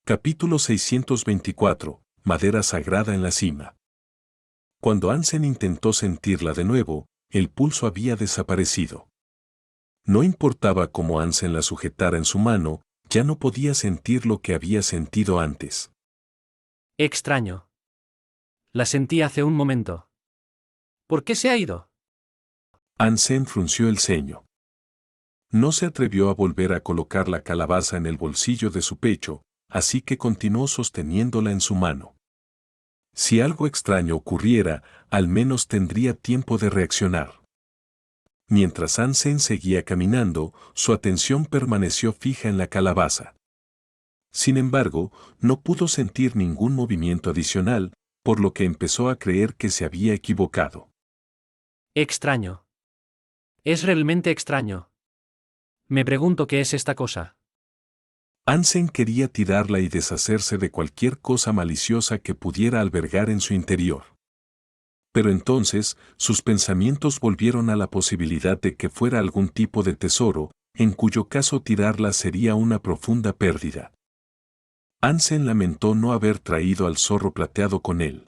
Capítulo 624. Madera sagrada en la cima. Cuando Hansen intentó sentirla de nuevo, el pulso había desaparecido. No importaba cómo Hansen la sujetara en su mano, ya no podía sentir lo que había sentido antes. Extraño. La sentí hace un momento. ¿Por qué se ha ido? Hansen frunció el ceño. No se atrevió a volver a colocar la calabaza en el bolsillo de su pecho, así que continuó sosteniéndola en su mano. Si algo extraño ocurriera, al menos tendría tiempo de reaccionar. Mientras Hansen seguía caminando, su atención permaneció fija en la calabaza. Sin embargo, no pudo sentir ningún movimiento adicional, por lo que empezó a creer que se había equivocado. Extraño. Es realmente extraño. Me pregunto qué es esta cosa. Hansen quería tirarla y deshacerse de cualquier cosa maliciosa que pudiera albergar en su interior. Pero entonces, sus pensamientos volvieron a la posibilidad de que fuera algún tipo de tesoro, en cuyo caso tirarla sería una profunda pérdida. Hansen lamentó no haber traído al zorro plateado con él.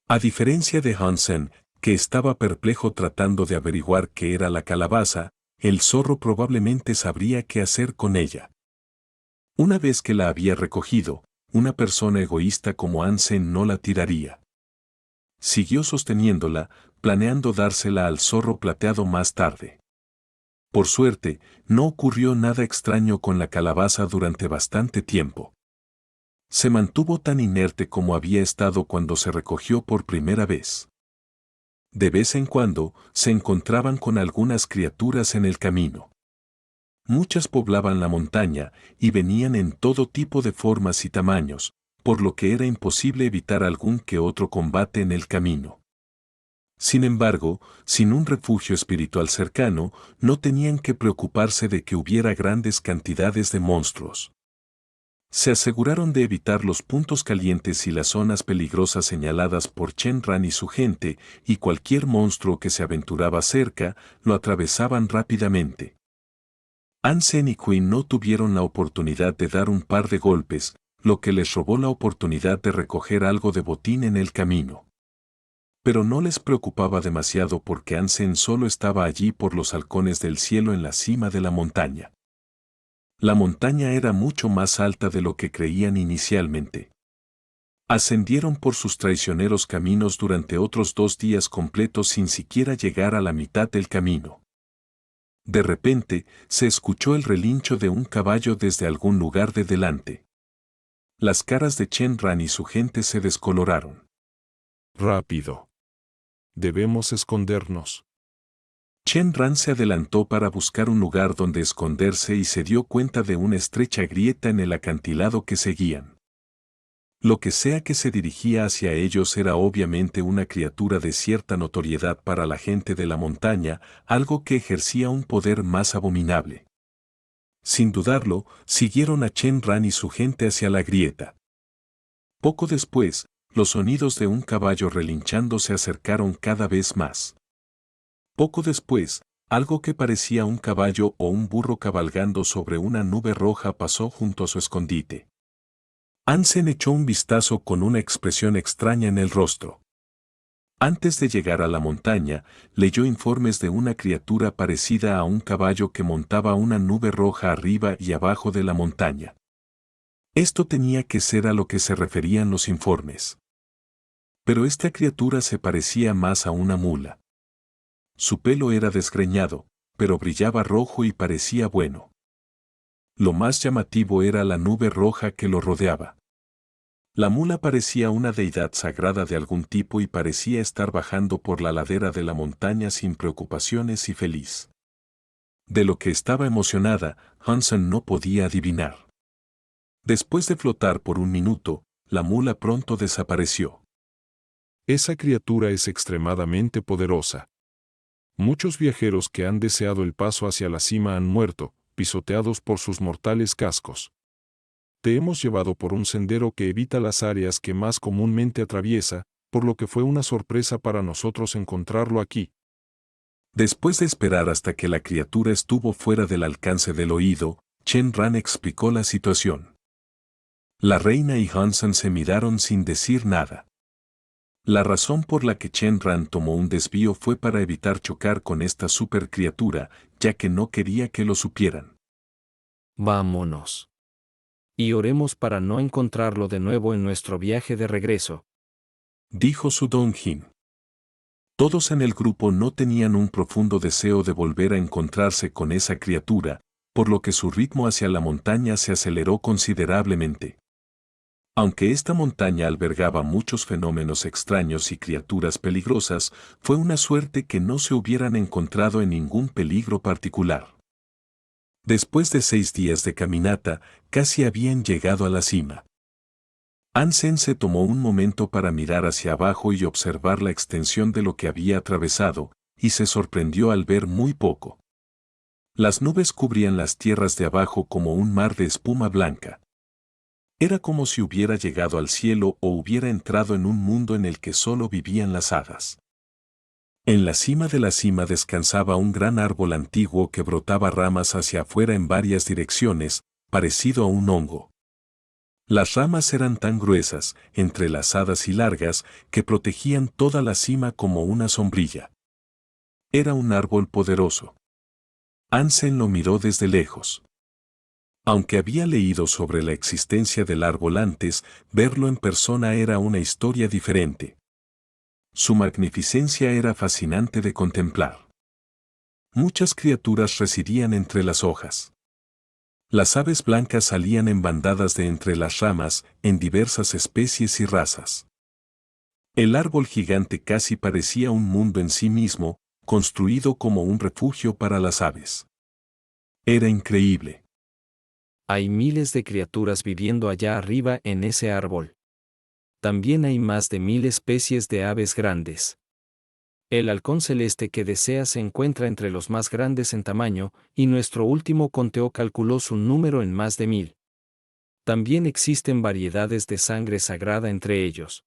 A diferencia de Hansen, que estaba perplejo tratando de averiguar qué era la calabaza, el zorro probablemente sabría qué hacer con ella. Una vez que la había recogido, una persona egoísta como Hansen no la tiraría. Siguió sosteniéndola, planeando dársela al zorro plateado más tarde. Por suerte, no ocurrió nada extraño con la calabaza durante bastante tiempo. Se mantuvo tan inerte como había estado cuando se recogió por primera vez. De vez en cuando, se encontraban con algunas criaturas en el camino. Muchas poblaban la montaña y venían en todo tipo de formas y tamaños, por lo que era imposible evitar algún que otro combate en el camino. Sin embargo, sin un refugio espiritual cercano, no tenían que preocuparse de que hubiera grandes cantidades de monstruos. Se aseguraron de evitar los puntos calientes y las zonas peligrosas señaladas por Chen Ran y su gente, y cualquier monstruo que se aventuraba cerca, lo atravesaban rápidamente. Hansen y Quinn no tuvieron la oportunidad de dar un par de golpes, lo que les robó la oportunidad de recoger algo de botín en el camino. Pero no les preocupaba demasiado porque Hansen solo estaba allí por los halcones del cielo en la cima de la montaña. La montaña era mucho más alta de lo que creían inicialmente. Ascendieron por sus traicioneros caminos durante otros 2 días completos sin siquiera llegar a la mitad del camino. De repente, se escuchó el relincho de un caballo desde algún lugar de delante. Las caras de Chen Ran y su gente se descoloraron. Rápido. Debemos escondernos. Chen Ran se adelantó para buscar un lugar donde esconderse y se dio cuenta de una estrecha grieta en el acantilado que seguían. Lo que sea que se dirigía hacia ellos era obviamente una criatura de cierta notoriedad para la gente de la montaña, algo que ejercía un poder más abominable. Sin dudarlo, siguieron a Chen Ran y su gente hacia la grieta. Poco después, los sonidos de un caballo relinchando se acercaron cada vez más. Poco después, algo que parecía un caballo o un burro cabalgando sobre una nube roja pasó junto a su escondite. Hansen echó un vistazo con una expresión extraña en el rostro. Antes de llegar a la montaña, leyó informes de una criatura parecida a un caballo que montaba una nube roja arriba y abajo de la montaña. Esto tenía que ser a lo que se referían los informes. Pero esta criatura se parecía más a una mula. Su pelo era desgreñado, pero brillaba rojo y parecía bueno. Lo más llamativo era la nube roja que lo rodeaba. La mula parecía una deidad sagrada de algún tipo y parecía estar bajando por la ladera de la montaña sin preocupaciones y feliz. De lo que estaba emocionada, Hansen no podía adivinar. Después de flotar por un minuto, la mula pronto desapareció. Esa criatura es extremadamente poderosa. Muchos viajeros que han deseado el paso hacia la cima han muerto, pisoteados por sus mortales cascos. Te hemos llevado por un sendero que evita las áreas que más comúnmente atraviesa, por lo que fue una sorpresa para nosotros encontrarlo aquí. Después de esperar hasta que la criatura estuvo fuera del alcance del oído, Chen Ran explicó la situación. La reina y Hansen se miraron sin decir nada. La razón por la que Chen-Ran tomó un desvío fue para evitar chocar con esta supercriatura, ya que no quería que lo supieran. Vámonos. Y oremos para no encontrarlo de nuevo en nuestro viaje de regreso, Dijo Su Dong-Jin. Todos en el grupo no tenían un profundo deseo de volver a encontrarse con esa criatura, por lo que su ritmo hacia la montaña se aceleró considerablemente. Aunque esta montaña albergaba muchos fenómenos extraños y criaturas peligrosas, fue una suerte que no se hubieran encontrado en ningún peligro particular. Después de 6 días de caminata, casi habían llegado a la cima. Hansen se tomó un momento para mirar hacia abajo y observar la extensión de lo que había atravesado, y se sorprendió al ver muy poco. Las nubes cubrían las tierras de abajo como un mar de espuma blanca. Era como si hubiera llegado al cielo o hubiera entrado en un mundo en el que solo vivían las hadas. En la cima de la cima descansaba un gran árbol antiguo que brotaba ramas hacia afuera en varias direcciones, parecido a un hongo. Las ramas eran tan gruesas, entrelazadas y largas, que protegían toda la cima como una sombrilla. Era un árbol poderoso. Hansen lo miró desde lejos. Aunque había leído sobre la existencia del árbol antes, verlo en persona era una historia diferente. Su magnificencia era fascinante de contemplar. Muchas criaturas residían entre las hojas. Las aves blancas salían en bandadas de entre las ramas, en diversas especies y razas. El árbol gigante casi parecía un mundo en sí mismo, construido como un refugio para las aves. Era increíble. Hay miles de criaturas viviendo allá arriba en ese árbol. También hay más de 1000 especies de aves grandes. El halcón celeste que desea se encuentra entre los más grandes en tamaño, y nuestro último conteo calculó su número en más de 1000. También existen variedades de sangre sagrada entre ellos,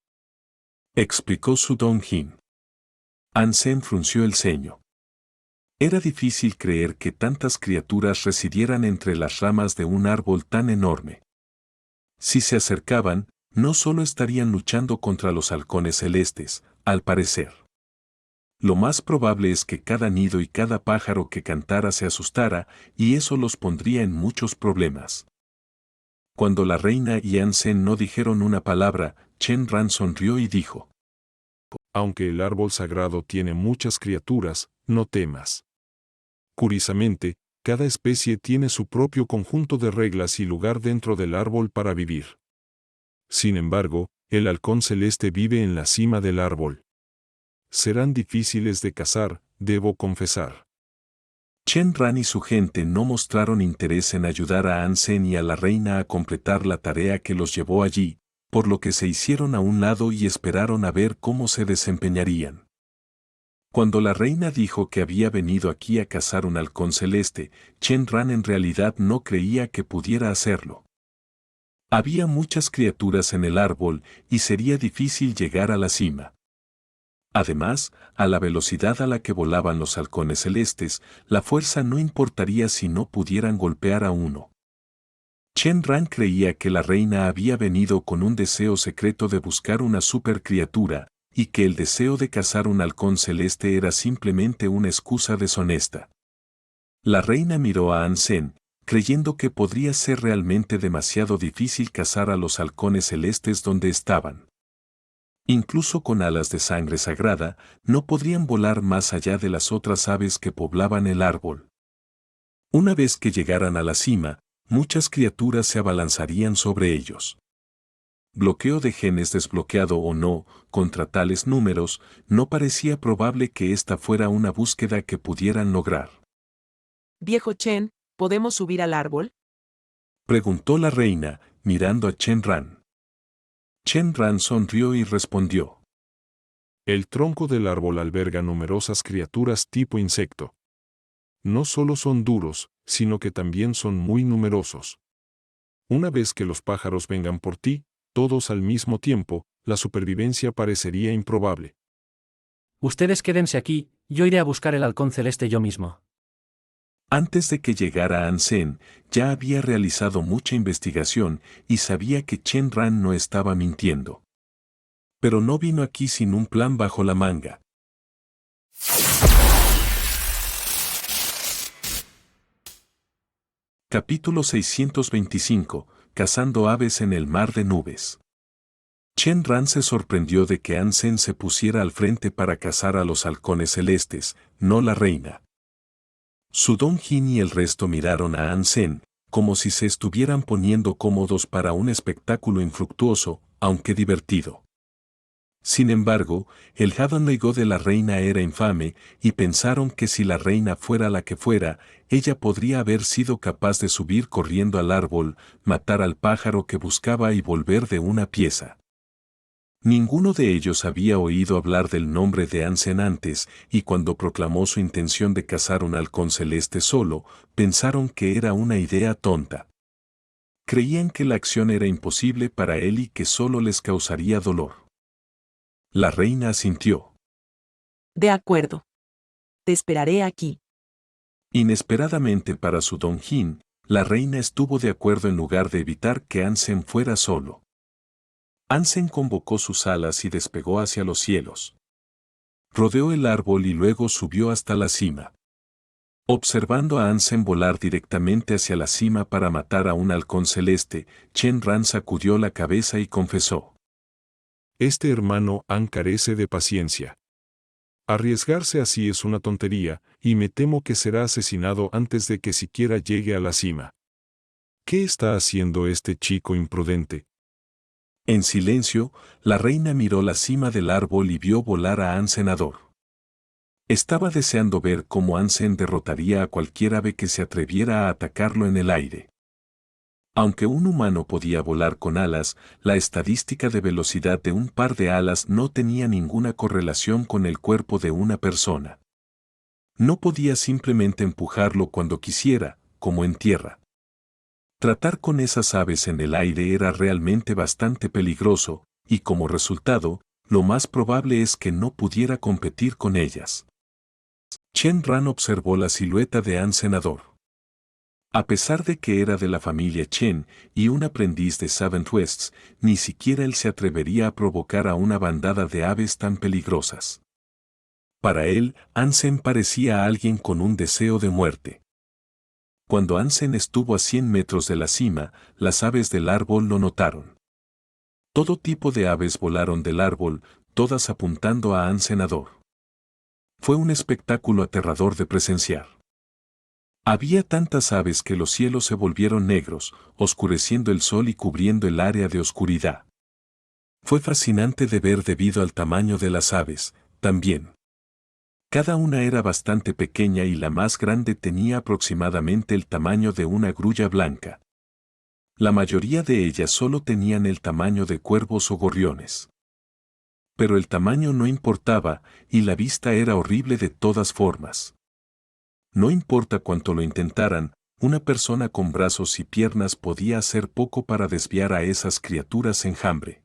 explicó Su Dong-Jin. Hansen frunció el ceño. Era difícil creer que tantas criaturas residieran entre las ramas de un árbol tan enorme. Si se acercaban, no solo estarían luchando contra los halcones celestes, al parecer. Lo más probable es que cada nido y cada pájaro que cantara se asustara, y eso los pondría en muchos problemas. Cuando la reina y Hansen no dijeron una palabra, Chen-Ran sonrió y dijo: Aunque el árbol sagrado tiene muchas criaturas, no temas. Curiosamente, cada especie tiene su propio conjunto de reglas y lugar dentro del árbol para vivir. Sin embargo, el halcón celeste vive en la cima del árbol. Serán difíciles de cazar, debo confesar. Chen-Ran y su gente no mostraron interés en ayudar a Hansen y a la reina a completar la tarea que los llevó allí, por lo que se hicieron a un lado y esperaron a ver cómo se desempeñarían. Cuando la reina dijo que había venido aquí a cazar un halcón celeste, Chen-Ran en realidad no creía que pudiera hacerlo. Había muchas criaturas en el árbol y sería difícil llegar a la cima. Además, a la velocidad a la que volaban los halcones celestes, la fuerza no importaría si no pudieran golpear a uno. Chen-Ran creía que la reina había venido con un deseo secreto de buscar una supercriatura, y que el deseo de cazar un halcón celeste era simplemente una excusa deshonesta. La reina miró a Hansen, creyendo que podría ser realmente demasiado difícil cazar a los halcones celestes donde estaban. Incluso con alas de sangre sagrada, no podrían volar más allá de las otras aves que poblaban el árbol. Una vez que llegaran a la cima, muchas criaturas se abalanzarían sobre ellos. Bloqueo de genes desbloqueado o no, contra tales números, no parecía probable que esta fuera una búsqueda que pudieran lograr. Viejo Chen, ¿podemos subir al árbol? Preguntó la reina, mirando a Chen-Ran. Chen-Ran sonrió y respondió: El tronco del árbol alberga numerosas criaturas tipo insecto. No solo son duros, sino que también son muy numerosos. Una vez que los pájaros vengan por ti, todos al mismo tiempo, la supervivencia parecería improbable. Ustedes quédense aquí, yo iré a buscar el halcón celeste yo mismo. Antes de que llegara Ansen, ya había realizado mucha investigación y sabía que Chen Ran no estaba mintiendo. Pero no vino aquí sin un plan bajo la manga. Capítulo 625. Cazando aves en el mar de nubes. Chen Ran se sorprendió de que Ansen se pusiera al frente para cazar a los halcones celestes, no la reina. Su Dongjin y el resto miraron a Ansen, como si se estuvieran poniendo cómodos para un espectáculo infructuoso, aunque divertido. Sin embargo, el Heavenly God de la reina era infame, y pensaron que si la reina fuera la que fuera, ella podría haber sido capaz de subir corriendo al árbol, matar al pájaro que buscaba y volver de una pieza. Ninguno de ellos había oído hablar del nombre de Ansen antes, y cuando proclamó su intención de cazar un halcón celeste solo, pensaron que era una idea tonta. Creían que la acción era imposible para él y que solo les causaría dolor. La reina asintió. De acuerdo. Te esperaré aquí. Inesperadamente para su Dongjin, la reina estuvo de acuerdo en lugar de evitar que Ansen fuera solo. Ansen convocó sus alas y despegó hacia los cielos. Rodeó el árbol y luego subió hasta la cima. Observando a Ansen volar directamente hacia la cima para matar a un halcón celeste, Chen Ran sacudió la cabeza y confesó. Este hermano Han carece de paciencia. Arriesgarse así es una tontería, y me temo que será asesinado antes de que siquiera llegue a la cima. ¿Qué está haciendo este chico imprudente? En silencio, la reina miró la cima del árbol y vio volar a Ansenador. Estaba deseando ver cómo Ansen derrotaría a cualquier ave que se atreviera a atacarlo en el aire. Aunque un humano podía volar con alas, la estadística de velocidad de un par de alas no tenía ninguna correlación con el cuerpo de una persona. No podía simplemente empujarlo cuando quisiera, como en tierra. Tratar con esas aves en el aire era realmente bastante peligroso, y como resultado, lo más probable es que no pudiera competir con ellas. Chen Ran observó la silueta de Ansenador. A pesar de que era de la familia Chen y un aprendiz de Seventh Wests, ni siquiera él se atrevería a provocar a una bandada de aves tan peligrosas. Para él, Ansen parecía a alguien con un deseo de muerte. Cuando Ansen estuvo a 100 metros de la cima, las aves del árbol lo notaron. Todo tipo de aves volaron del árbol, todas apuntando a Ansenador. Fue un espectáculo aterrador de presenciar. Había tantas aves que los cielos se volvieron negros, oscureciendo el sol y cubriendo el área de oscuridad. Fue fascinante de ver debido al tamaño de las aves, también. Cada una era bastante pequeña y la más grande tenía aproximadamente el tamaño de una grulla blanca. La mayoría de ellas solo tenían el tamaño de cuervos o gorriones. Pero el tamaño no importaba, y la vista era horrible de todas formas. No importa cuánto lo intentaran, una persona con brazos y piernas podía hacer poco para desviar a esas criaturas enjambre.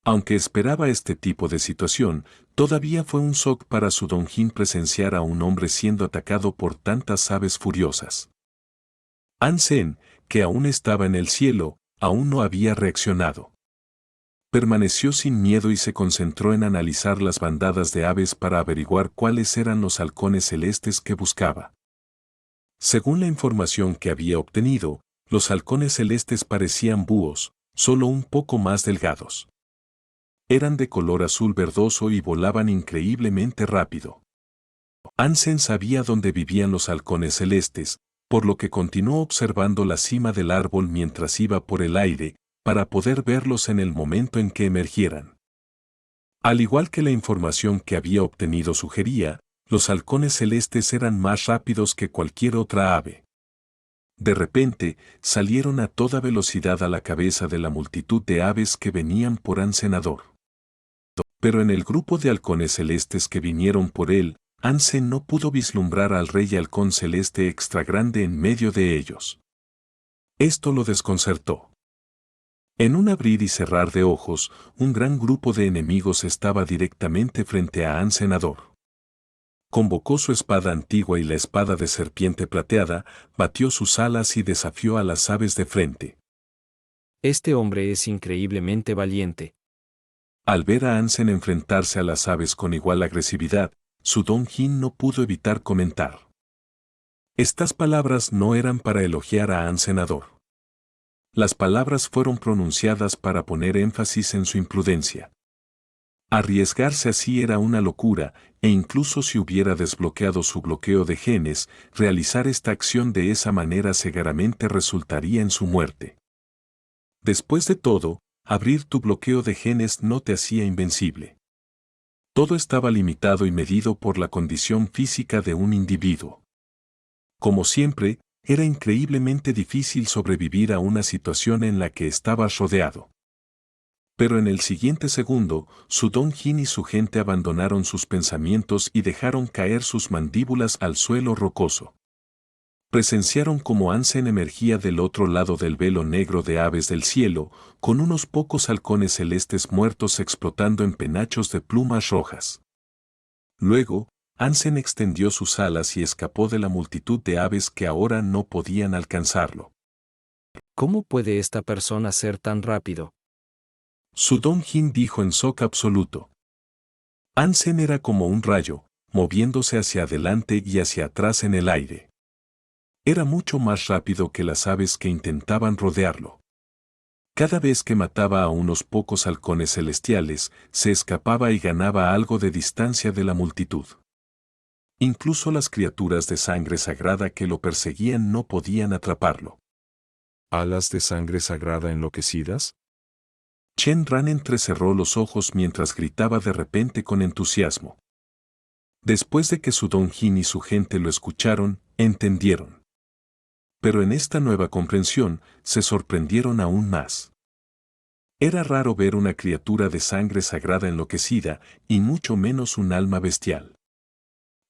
Aunque esperaba este tipo de situación, todavía fue un shock para su Dongjin presenciar a un hombre siendo atacado por tantas aves furiosas. Ansen, que aún estaba en el cielo, aún no había reaccionado. Permaneció sin miedo y se concentró en analizar las bandadas de aves para averiguar cuáles eran los halcones celestes que buscaba. Según la información que había obtenido, los halcones celestes parecían búhos, solo un poco más delgados. Eran de color azul verdoso y volaban increíblemente rápido. Ansen sabía dónde vivían los halcones celestes, por lo que continuó observando la cima del árbol mientras iba por el aire, para poder verlos en el momento en que emergieran. Al igual que la información que había obtenido sugería, los halcones celestes eran más rápidos que cualquier otra ave. De repente, salieron a toda velocidad a la cabeza de la multitud de aves que venían por Ansenador. Pero en el grupo de halcones celestes que vinieron por él, Ansen no pudo vislumbrar al rey halcón celeste extra grande en medio de ellos. Esto lo desconcertó. En un abrir y cerrar de ojos, un gran grupo de enemigos estaba directamente frente a Ansenador. Convocó su espada antigua y la espada de serpiente plateada, batió sus alas y desafió a las aves de frente. Este hombre es increíblemente valiente. Al ver a Ansem enfrentarse a las aves con igual agresividad, Su Dong-jin no pudo evitar comentar. Estas palabras no eran para elogiar a An senador. Las palabras fueron pronunciadas para poner énfasis en su imprudencia. Arriesgarse así era una locura, e incluso si hubiera desbloqueado su bloqueo de genes, realizar esta acción de esa manera cegaramente resultaría en su muerte. Después de todo, abrir tu bloqueo de genes no te hacía invencible. Todo estaba limitado y medido por la condición física de un individuo. Como siempre, era increíblemente difícil sobrevivir a una situación en la que estabas rodeado. Pero en el siguiente segundo, Su Dong-jin y su gente abandonaron sus pensamientos y dejaron caer sus mandíbulas al suelo rocoso. Presenciaron cómo Ansem emergía del otro lado del velo negro de aves del cielo, con unos pocos halcones celestes muertos explotando en penachos de plumas rojas. Luego, Ansem extendió sus alas y escapó de la multitud de aves que ahora no podían alcanzarlo. ¿Cómo puede esta persona ser tan rápido? Su Dong-jin dijo en shock absoluto. Ansem era como un rayo, moviéndose hacia adelante y hacia atrás en el aire. Era mucho más rápido que las aves que intentaban rodearlo. Cada vez que mataba a unos pocos halcones celestiales, se escapaba y ganaba algo de distancia de la multitud. Incluso las criaturas de sangre sagrada que lo perseguían no podían atraparlo. ¿Alas de sangre sagrada enloquecidas? Chen Ran entrecerró los ojos mientras gritaba de repente con entusiasmo. Después de que Su Dong-jin y su gente lo escucharon, entendieron. Pero en esta nueva comprensión, se sorprendieron aún más. Era raro ver una criatura de sangre sagrada enloquecida, y mucho menos un alma bestial.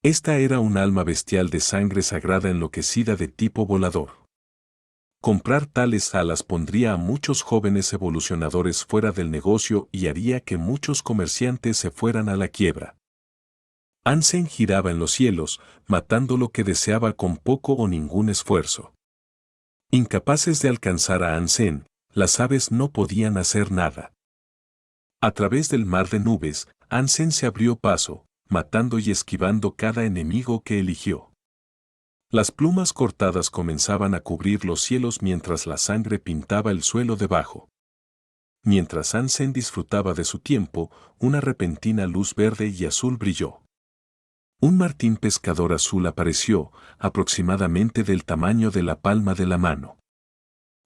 Esta era un alma bestial de sangre sagrada enloquecida de tipo volador. Comprar tales alas pondría a muchos jóvenes evolucionadores fuera del negocio y haría que muchos comerciantes se fueran a la quiebra. Ansem giraba en los cielos, matando lo que deseaba con poco o ningún esfuerzo. Incapaces de alcanzar a Ansem, las aves no podían hacer nada. A través del mar de nubes, Ansem se abrió paso, matando y esquivando cada enemigo que eligió. Las plumas cortadas comenzaban a cubrir los cielos mientras la sangre pintaba el suelo debajo. Mientras Ansem disfrutaba de su tiempo, una repentina luz verde y azul brilló. Un martín pescador azul apareció, aproximadamente del tamaño de la palma de la mano.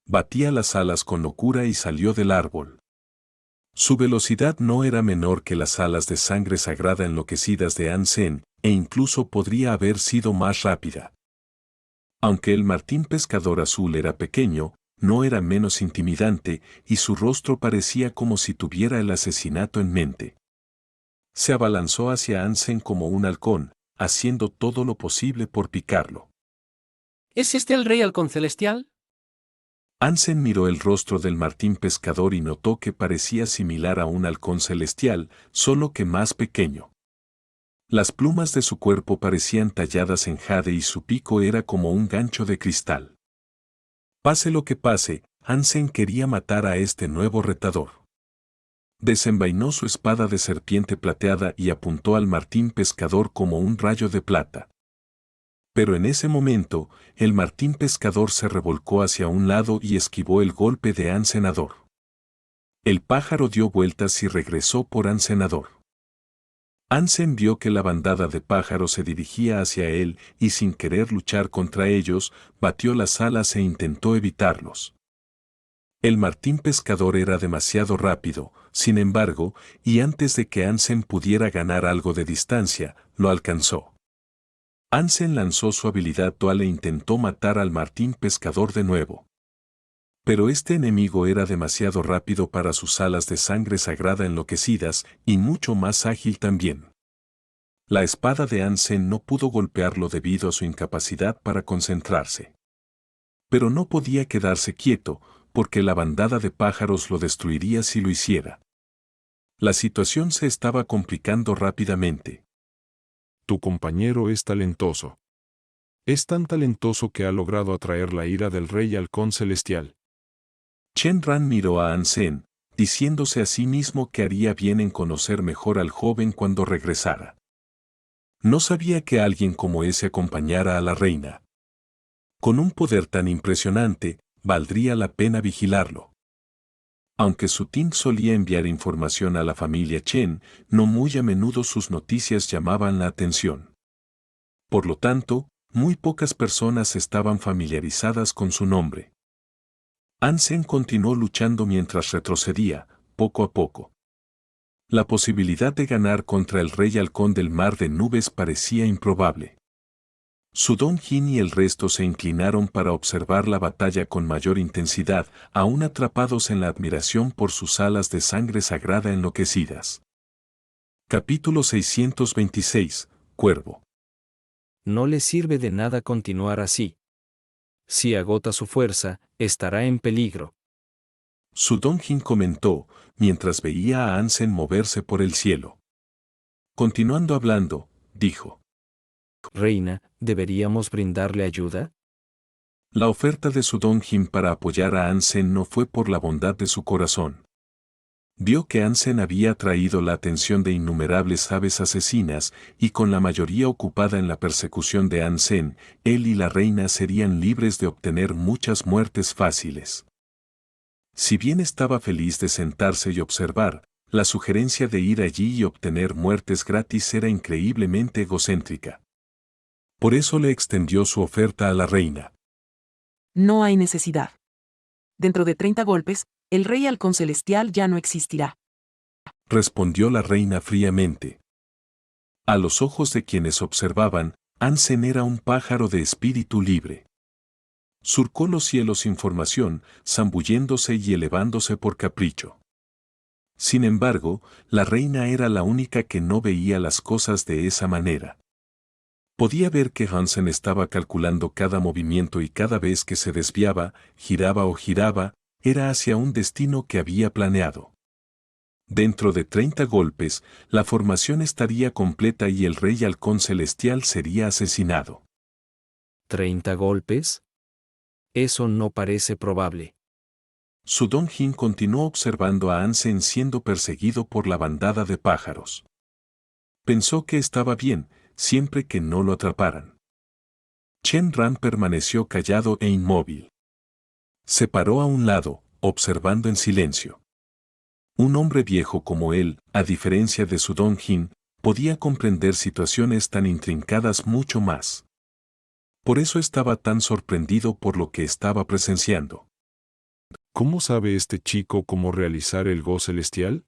Batía las alas con locura y salió del árbol. Su velocidad no era menor que las alas de sangre sagrada enloquecidas de Ansem, e incluso podría haber sido más rápida. Aunque el martín pescador azul era pequeño, no era menos intimidante, y su rostro parecía como si tuviera el asesinato en mente. Se abalanzó hacia Ansem como un halcón, haciendo todo lo posible por picarlo. ¿Es este el rey halcón celestial? Ansem miró el rostro del martín pescador y notó que parecía similar a un halcón celestial, solo que más pequeño. Las plumas de su cuerpo parecían talladas en jade y su pico era como un gancho de cristal. Pase lo que pase, Ansem quería matar a este nuevo retador. Desenvainó su espada de serpiente plateada y apuntó al martín pescador como un rayo de plata. Pero en ese momento, el martín pescador se revolcó hacia un lado y esquivó el golpe de An senador. El pájaro dio vueltas y regresó por An senador. Ansem vio que la bandada de pájaros se dirigía hacia él y sin querer luchar contra ellos, batió las alas e intentó evitarlos. El martín pescador era demasiado rápido, sin embargo, y antes de que Ansem pudiera ganar algo de distancia, lo alcanzó. Ansem lanzó su habilidad dual e intentó matar al martín pescador de nuevo. Pero este enemigo era demasiado rápido para sus alas de sangre sagrada enloquecidas y mucho más ágil también. La espada de Ansem no pudo golpearlo debido a su incapacidad para concentrarse. Pero no podía quedarse quieto, porque la bandada de pájaros lo destruiría si lo hiciera. La situación se estaba complicando rápidamente. tu compañero es talentoso. Es tan talentoso que ha logrado atraer la ira del Rey Halcón Celestial. Chen Ran miró a Ansen, diciéndose a sí mismo que haría bien en conocer mejor al joven cuando regresara. No sabía que alguien como ese acompañara a la reina. Con un poder tan impresionante, valdría la pena vigilarlo. Aunque Su Ting solía enviar información a la familia Chen, no muy a menudo sus noticias llamaban la atención. Por lo tanto, muy pocas personas estaban familiarizadas con su nombre. Ansen continuó luchando mientras retrocedía, poco a poco. La posibilidad de ganar contra el Rey Halcón del Mar de Nubes parecía improbable. Su Dongjin y el resto se inclinaron para observar la batalla con mayor intensidad, aún atrapados en la admiración por sus alas de sangre sagrada enloquecidas. Capítulo 626, Cuervo. No le sirve de nada continuar así. Si agota su fuerza, estará en peligro. Su Dongjin comentó, mientras veía a Ansen moverse por el cielo. Continuando hablando, dijo: Reina, ¿deberíamos brindarle ayuda? La oferta de Su Dongjin para apoyar a Ansen no fue por la bondad de su corazón. Vio que Ansen había atraído la atención de innumerables aves asesinas, y con la mayoría ocupada en la persecución de Ansen, él y la reina serían libres de obtener muchas muertes fáciles. Si bien estaba feliz de sentarse y observar, la sugerencia de ir allí y obtener muertes gratis era increíblemente egocéntrica. Por eso le extendió su oferta a la reina. No hay necesidad. Dentro de 30 golpes, el Rey Halcón Celestial ya no existirá. Respondió la reina fríamente. A los ojos de quienes observaban, Ansen era un pájaro de espíritu libre. Surcó los cielos sin formación, zambulléndose y elevándose por capricho. Sin embargo, la reina era la única que no veía las cosas de esa manera. Podía ver que Hansen estaba calculando cada movimiento y cada vez que se desviaba, giraba o giraba, era hacia un destino que había planeado. Dentro de 30 golpes, la formación estaría completa y el Rey Halcón Celestial sería asesinado. ¿30 golpes? Eso no parece probable. Su Dongjin continuó observando a Ansen siendo perseguido por la bandada de pájaros. Pensó que estaba bien, siempre que no lo atraparan. Chen Ran permaneció callado e inmóvil. Se paró a un lado, observando en silencio. Un hombre viejo como él, a diferencia de Su Dongjin, podía comprender situaciones tan intrincadas mucho más. Por eso estaba tan sorprendido por lo que estaba presenciando. ¿Cómo sabe este chico cómo realizar el Go celestial?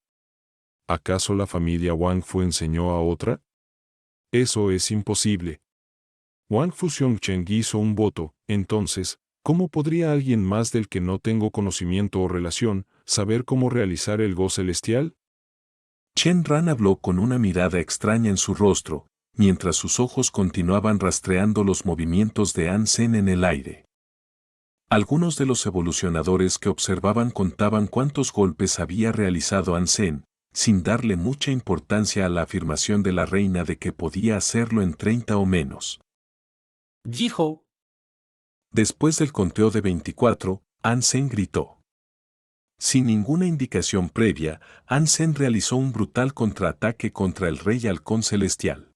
¿Acaso la familia Wang Fu enseñó a otra? Eso es imposible. Wang Fu Xiongcheng hizo un voto, entonces, ¿cómo podría alguien más del que no tengo conocimiento o relación, saber cómo realizar el Go celestial? Chen Ran habló con una mirada extraña en su rostro, mientras sus ojos continuaban rastreando los movimientos de Ansen en el aire. Algunos de los evolucionadores que observaban contaban cuántos golpes había realizado Ansen, sin darle mucha importancia a la afirmación de la reina de que podía hacerlo en 30 o menos. Dijo. Después del conteo de 24, Ansen gritó. Sin ninguna indicación previa, Ansen realizó un brutal contraataque contra el Rey Halcón Celestial.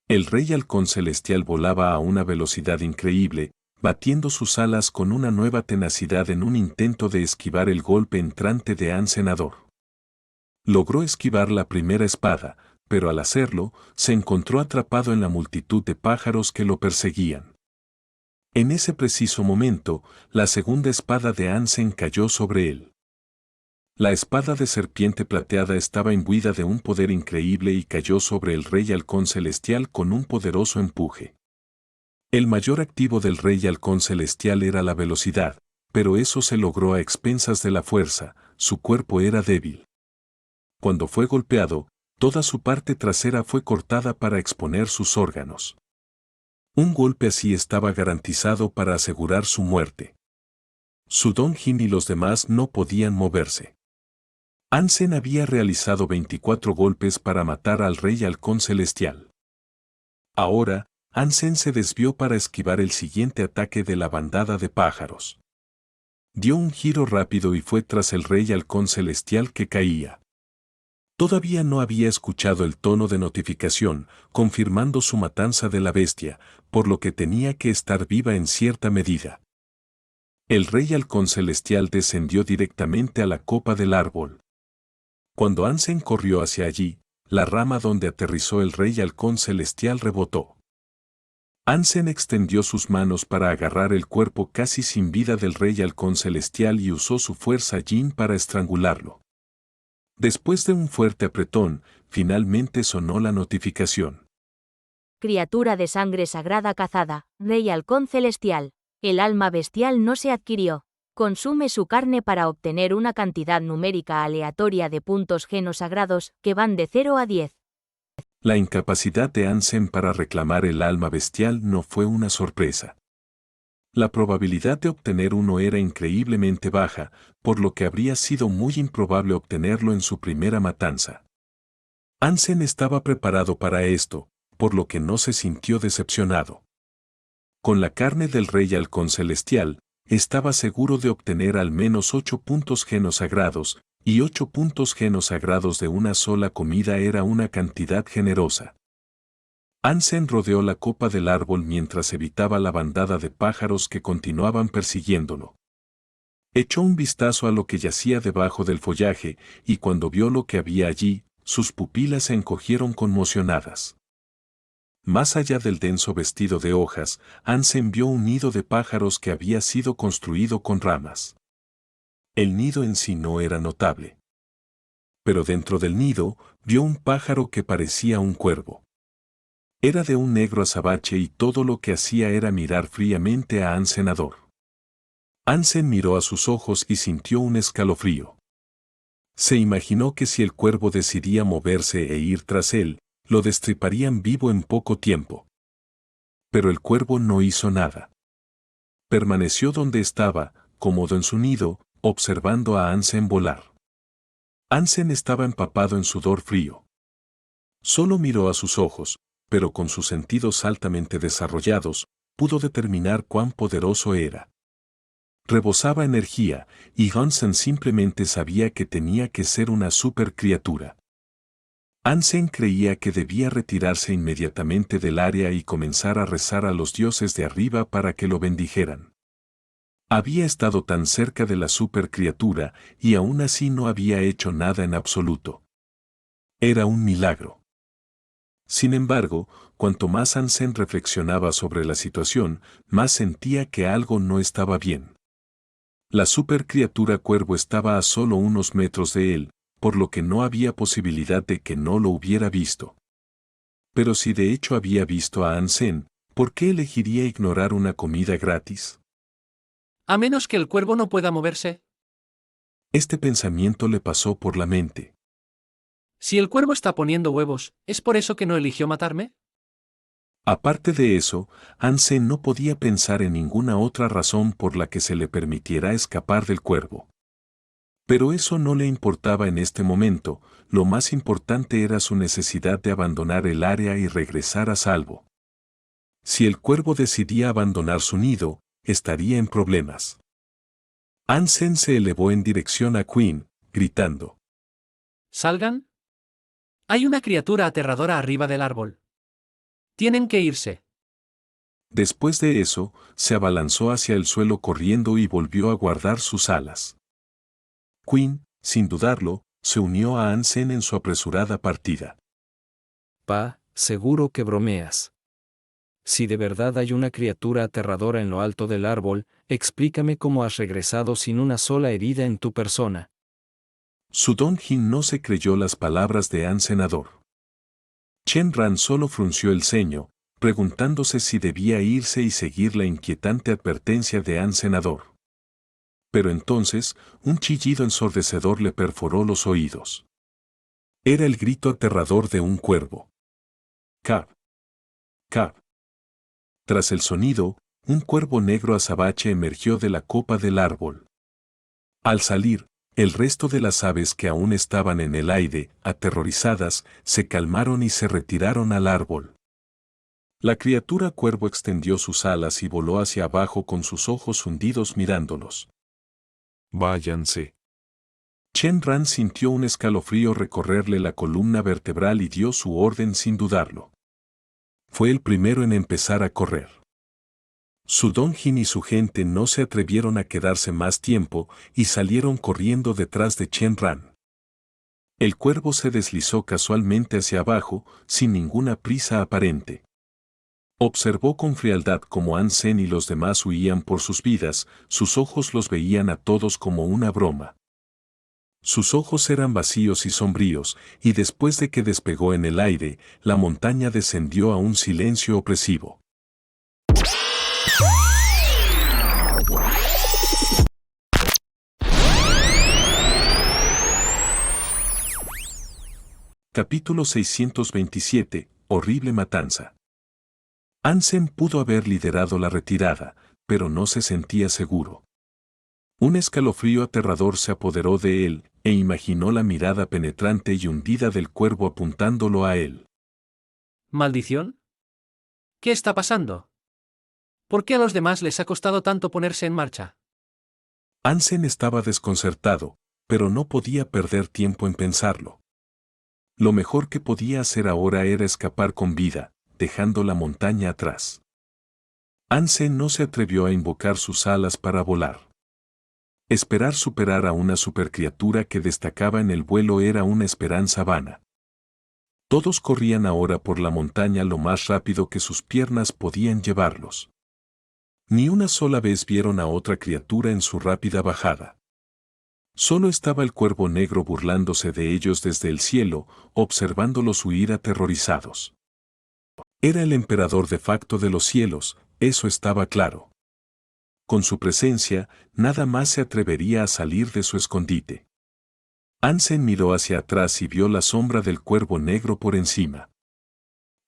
El Rey Halcón Celestial volaba a una velocidad increíble, batiendo sus alas con una nueva tenacidad en un intento de esquivar el golpe entrante de Ansenador. Logró esquivar la primera espada, pero al hacerlo, se encontró atrapado en la multitud de pájaros que lo perseguían. En ese preciso momento, la segunda espada de Ansen cayó sobre él. La espada de serpiente plateada estaba imbuida de un poder increíble y cayó sobre el Rey Halcón Celestial con un poderoso empuje. El mayor activo del Rey Halcón Celestial era la velocidad, pero eso se logró a expensas de la fuerza, su cuerpo era débil. Cuando fue golpeado, toda su parte trasera fue cortada para exponer sus órganos. Un golpe así estaba garantizado para asegurar su muerte. Su Dongjin y los demás no podían moverse. Ansen había realizado 24 golpes para matar al Rey Halcón Celestial. Ahora, Ansen se desvió para esquivar el siguiente ataque de la bandada de pájaros. Dio un giro rápido y fue tras el rey halcón celestial que caía. Todavía no había escuchado el tono de notificación, confirmando su matanza de la bestia, por lo que tenía que estar viva en cierta medida. El rey halcón celestial descendió directamente a la copa del árbol. Cuando Ansen corrió hacia allí, la rama donde aterrizó el rey halcón celestial rebotó. Ansen extendió sus manos para agarrar el cuerpo casi sin vida del rey halcón celestial y usó su fuerza yin para estrangularlo. Después de un fuerte apretón, finalmente sonó la notificación. Criatura de sangre sagrada cazada, rey halcón celestial. El alma bestial no se adquirió. Consume su carne para obtener una cantidad numérica aleatoria de puntos genosagrados, que van de 0 a 10. La incapacidad de Ansen para reclamar el alma bestial no fue una sorpresa. La probabilidad de obtener uno era increíblemente baja, por lo que habría sido muy improbable obtenerlo en su primera matanza. Ansen estaba preparado para esto, por lo que no se sintió decepcionado. Con la carne del rey halcón celestial, estaba seguro de obtener al menos 8 puntos genosagrados, y 8 puntos genosagrados de una sola comida era una cantidad generosa. Ansen rodeó la copa del árbol mientras evitaba la bandada de pájaros que continuaban persiguiéndolo. Echó un vistazo a lo que yacía debajo del follaje, y cuando vio lo que había allí, sus pupilas se encogieron conmocionadas. Más allá del denso vestido de hojas, Ansen vio un nido de pájaros que había sido construido con ramas. El nido en sí no era notable. Pero dentro del nido, vio un pájaro que parecía un cuervo. Era de un negro azabache y todo lo que hacía era mirar fríamente a Ansenador. Ansen miró a sus ojos y sintió un escalofrío. Se imaginó que si el cuervo decidía moverse e ir tras él, lo destriparían vivo en poco tiempo. Pero el cuervo no hizo nada. Permaneció donde estaba, cómodo en su nido, observando a Ansen volar. Ansen estaba empapado en sudor frío. Solo miró a sus ojos, pero con sus sentidos altamente desarrollados, pudo determinar cuán poderoso era. Rebosaba energía, y Ansen simplemente sabía que tenía que ser una supercriatura. Ansen creía que debía retirarse inmediatamente del área y comenzar a rezar a los dioses de arriba para que lo bendijeran. Había estado tan cerca de la supercriatura y aún así no había hecho nada en absoluto. Era un milagro. Sin embargo, cuanto más Ansen reflexionaba sobre la situación, más sentía que algo no estaba bien. La supercriatura cuervo estaba a solo unos metros de él, por lo que no había posibilidad de que no lo hubiera visto. Pero si de hecho había visto a Ansen, ¿por qué elegiría ignorar una comida gratis? A menos que el cuervo no pueda moverse. Este pensamiento le pasó por la mente. Si el cuervo está poniendo huevos, ¿es por eso que no eligió matarme? Aparte de eso, Ansen no podía pensar en ninguna otra razón por la que se le permitiera escapar del cuervo. Pero eso no le importaba en este momento, lo más importante era su necesidad de abandonar el área y regresar a salvo. Si el cuervo decidía abandonar su nido, estaría en problemas. Ansen se elevó en dirección a Quinn, gritando. ¿Salgan? Hay una criatura aterradora arriba del árbol. Tienen que irse. Después de eso, se abalanzó hacia el suelo corriendo y volvió a guardar sus alas. Quinn, sin dudarlo, se unió a Ansen en su apresurada partida. Pa, seguro que bromeas. Si de verdad hay una criatura aterradora en lo alto del árbol, explícame cómo has regresado sin una sola herida en tu persona. Su Jin no se creyó las palabras de Ansenador. Chen Ran solo frunció el ceño, preguntándose si debía irse y seguir la inquietante advertencia de Ansenador. Pero entonces, un chillido ensordecedor le perforó los oídos. Era el grito aterrador de un cuervo. Cap. Cap. Tras el sonido, un cuervo negro azabache emergió de la copa del árbol. Al salir, el resto de las aves que aún estaban en el aire, aterrorizadas, se calmaron y se retiraron al árbol. La criatura cuervo extendió sus alas y voló hacia abajo con sus ojos hundidos mirándolos. Váyanse. Chen-Ran sintió un escalofrío recorrerle la columna vertebral y dio su orden sin dudarlo. Fue el primero en empezar a correr. Su Dongjin y su gente no se atrevieron a quedarse más tiempo y salieron corriendo detrás de Chen-Ran. El cuervo se deslizó casualmente hacia abajo, sin ninguna prisa aparente. Observó con frialdad cómo An Sen y los demás huían por sus vidas, sus ojos los veían a todos como una broma. Sus ojos eran vacíos y sombríos, y después de que despegó en el aire, la montaña descendió a un silencio opresivo. Capítulo 627. Horrible matanza. An Sen pudo haber liderado la retirada, pero no se sentía seguro. Un escalofrío aterrador se apoderó de él, e imaginó la mirada penetrante y hundida del cuervo apuntándolo a él. ¿Maldición? ¿Qué está pasando? ¿Por qué a los demás les ha costado tanto ponerse en marcha? An Sen estaba desconcertado, pero no podía perder tiempo en pensarlo. Lo mejor que podía hacer ahora era escapar con vida, dejando la montaña atrás. An Sen no se atrevió a invocar sus alas para volar. Esperar superar a una supercriatura que destacaba en el vuelo era una esperanza vana. Todos corrían ahora por la montaña lo más rápido que sus piernas podían llevarlos. Ni una sola vez vieron a otra criatura en su rápida bajada. Solo estaba el cuervo negro burlándose de ellos desde el cielo, observándolos huir aterrorizados. Era el emperador de facto de los cielos, eso estaba claro. Con su presencia, nada más se atrevería a salir de su escondite. An Sen miró hacia atrás y vio la sombra del cuervo negro por encima.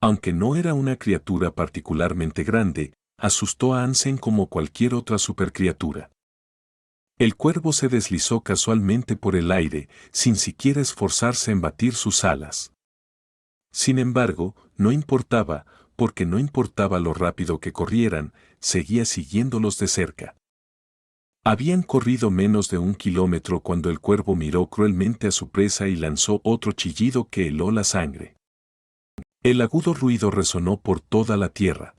Aunque no era una criatura particularmente grande, asustó a An Sen como cualquier otra supercriatura. El cuervo se deslizó casualmente por el aire, sin siquiera esforzarse en batir sus alas. Sin embargo, no importaba, porque no importaba lo rápido que corrieran, seguía siguiéndolos de cerca. Habían corrido menos de 1 kilómetro cuando el cuervo miró cruelmente a su presa y lanzó otro chillido que heló la sangre. El agudo ruido resonó por toda la tierra.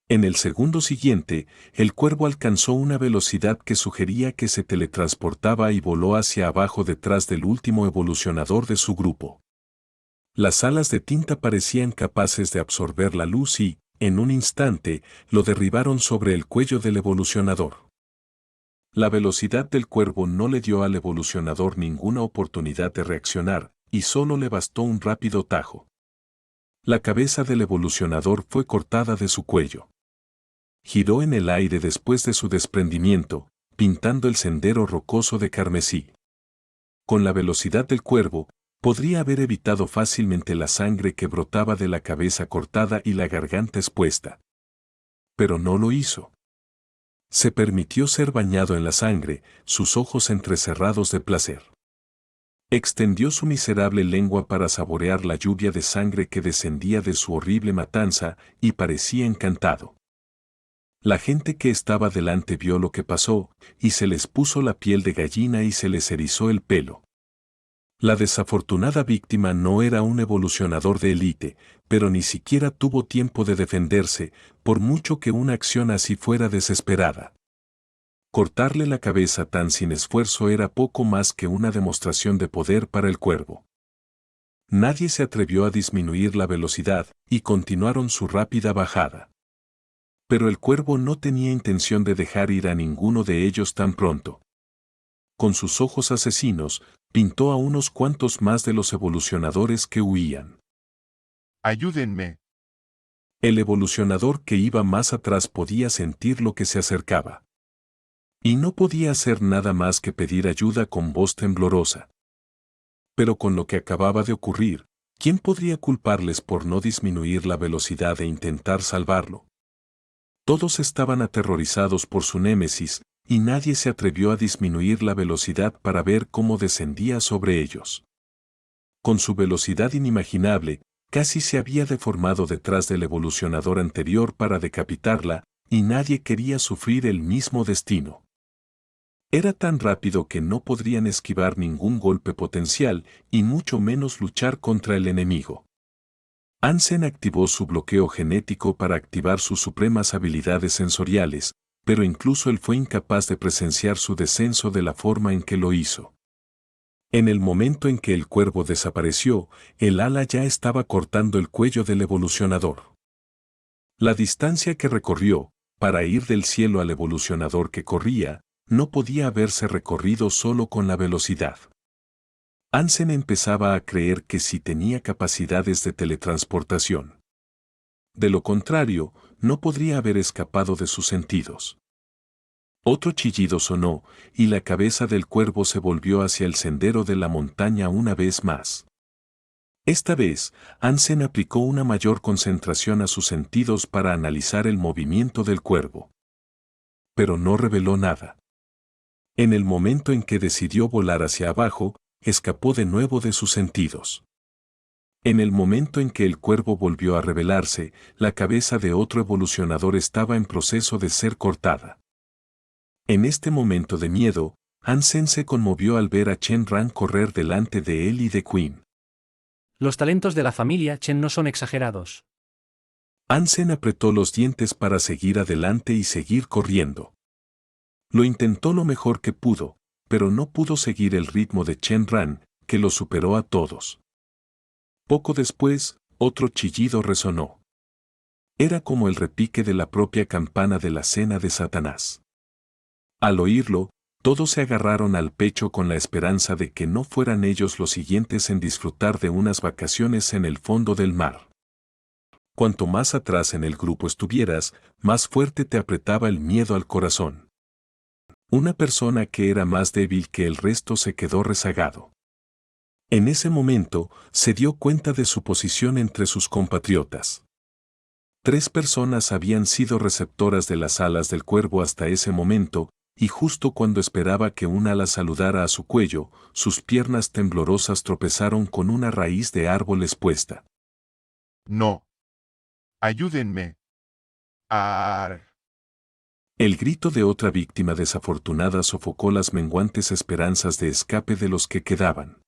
En el segundo siguiente, el cuervo alcanzó una velocidad que sugería que se teletransportaba y voló hacia abajo detrás del último evolucionador de su grupo. Las alas de tinta parecían capaces de absorber la luz y, en un instante, lo derribaron sobre el cuello del evolucionador. La velocidad del cuervo no le dio al evolucionador ninguna oportunidad de reaccionar, y solo le bastó un rápido tajo. La cabeza del evolucionador fue cortada de su cuello. Giró en el aire después de su desprendimiento, pintando el sendero rocoso de carmesí. Con la velocidad del cuervo, podría haber evitado fácilmente la sangre que brotaba de la cabeza cortada y la garganta expuesta. Pero no lo hizo. Se permitió ser bañado en la sangre, sus ojos entrecerrados de placer. Extendió su miserable lengua para saborear la lluvia de sangre que descendía de su horrible matanza y parecía encantado. La gente que estaba delante vio lo que pasó, y se les puso la piel de gallina y se les erizó el pelo. La desafortunada víctima no era un evolucionador de élite, pero ni siquiera tuvo tiempo de defenderse, por mucho que una acción así fuera desesperada. Cortarle la cabeza tan sin esfuerzo era poco más que una demostración de poder para el cuervo. Nadie se atrevió a disminuir la velocidad, y continuaron su rápida bajada. Pero el cuervo no tenía intención de dejar ir a ninguno de ellos tan pronto. Con sus ojos asesinos, pintó a unos cuantos más de los evolucionadores que huían. Ayúdenme. El evolucionador que iba más atrás podía sentir lo que se acercaba. Y no podía hacer nada más que pedir ayuda con voz temblorosa. Pero con lo que acababa de ocurrir, ¿quién podría culparles por no disminuir la velocidad e intentar salvarlo? Todos estaban aterrorizados por su némesis, y nadie se atrevió a disminuir la velocidad para ver cómo descendía sobre ellos. Con su velocidad inimaginable, casi se había deformado detrás del evolucionador anterior para decapitarla, y nadie quería sufrir el mismo destino. Era tan rápido que no podrían esquivar ningún golpe potencial, y mucho menos luchar contra el enemigo. Ansem activó su bloqueo genético para activar sus supremas habilidades sensoriales, pero incluso él fue incapaz de presenciar su descenso de la forma en que lo hizo. En el momento en que el cuervo desapareció, el ala ya estaba cortando el cuello del evolucionador. La distancia que recorrió, para ir del cielo al evolucionador que corría, no podía haberse recorrido solo con la velocidad. Ansem empezaba a creer que sí tenía capacidades de teletransportación. De lo contrario, no podría haber escapado de sus sentidos. Otro chillido sonó, y la cabeza del cuervo se volvió hacia el sendero de la montaña una vez más. Esta vez, Ansem aplicó una mayor concentración a sus sentidos para analizar el movimiento del cuervo. Pero no reveló nada. En el momento en que decidió volar hacia abajo, escapó de nuevo de sus sentidos. En el momento en que el cuervo volvió a revelarse, la cabeza de otro evolucionador estaba en proceso de ser cortada. En este momento de miedo, Ansem se conmovió al ver a Chen Ran correr delante de él y de Queen. Los talentos de la familia Chen no son exagerados. Ansem apretó los dientes para seguir adelante y seguir corriendo. Lo intentó lo mejor que pudo, pero no pudo seguir el ritmo de Chen Ran, que lo superó a todos. Poco después, otro chillido resonó. Era como el repique de la propia campana de la cena de Satanás. Al oírlo, todos se agarraron al pecho con la esperanza de que no fueran ellos los siguientes en disfrutar de unas vacaciones en el fondo del mar. Cuanto más atrás en el grupo estuvieras, más fuerte te apretaba el miedo al corazón. Una persona que era más débil que el resto se quedó rezagado. En ese momento, se dio cuenta de su posición entre sus compatriotas. 3 personas habían sido receptoras de las alas del cuervo hasta ese momento, y justo cuando esperaba que un ala saludara a su cuello, sus piernas temblorosas tropezaron con una raíz de árbol expuesta. No. Ayúdenme. El grito de otra víctima desafortunada sofocó las menguantes esperanzas de escape de los que quedaban.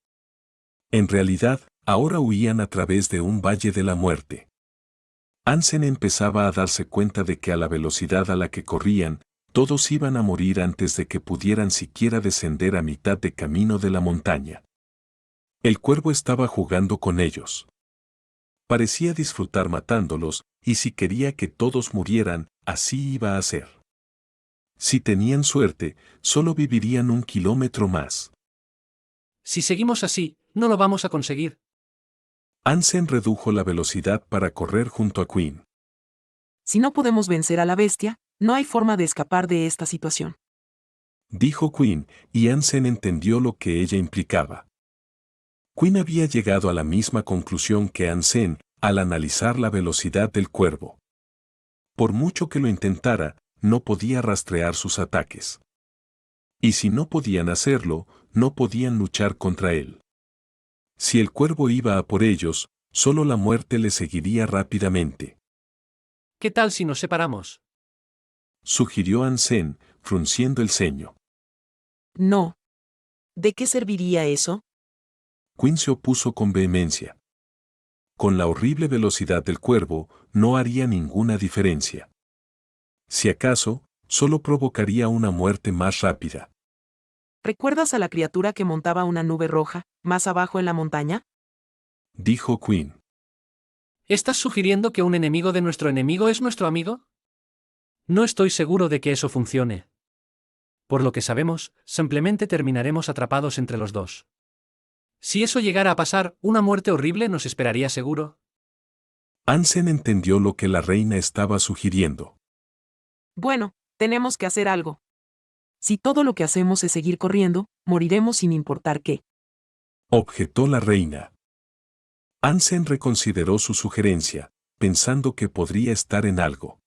En realidad, ahora huían a través de un valle de la muerte. Ansem empezaba a darse cuenta de que a la velocidad a la que corrían, todos iban a morir antes de que pudieran siquiera descender a mitad de camino de la montaña. El cuervo estaba jugando con ellos. Parecía disfrutar matándolos, y si quería que todos murieran, así iba a ser. Si tenían suerte, solo vivirían 1 kilómetro más. Si seguimos así, no lo vamos a conseguir. Ansem redujo la velocidad para correr junto a Queen. Si no podemos vencer a la bestia, no hay forma de escapar de esta situación. Dijo Queen, y Ansem entendió lo que ella implicaba. Queen había llegado a la misma conclusión que Ansem al analizar la velocidad del cuervo. Por mucho que lo intentara, no podía rastrear sus ataques. Y si no podían hacerlo, no podían luchar contra él. Si el cuervo iba a por ellos, solo la muerte le seguiría rápidamente. ¿Qué tal si nos separamos? Sugirió Ansem, frunciendo el ceño. No. ¿De qué serviría eso? Queen se opuso con vehemencia. Con la horrible velocidad del cuervo, no haría ninguna diferencia. Si acaso, solo provocaría una muerte más rápida. ¿Recuerdas a la criatura que montaba una nube roja, más abajo en la montaña? Dijo Queen. ¿Estás sugiriendo que un enemigo de nuestro enemigo es nuestro amigo? No estoy seguro de que eso funcione. Por lo que sabemos, simplemente terminaremos atrapados entre los dos. Si eso llegara a pasar, una muerte horrible nos esperaría seguro. Ansem entendió lo que la reina estaba sugiriendo. Bueno, tenemos que hacer algo. Si todo lo que hacemos es seguir corriendo, moriremos sin importar qué. Objetó la reina. Ansem reconsideró su sugerencia, pensando que podría estar en algo.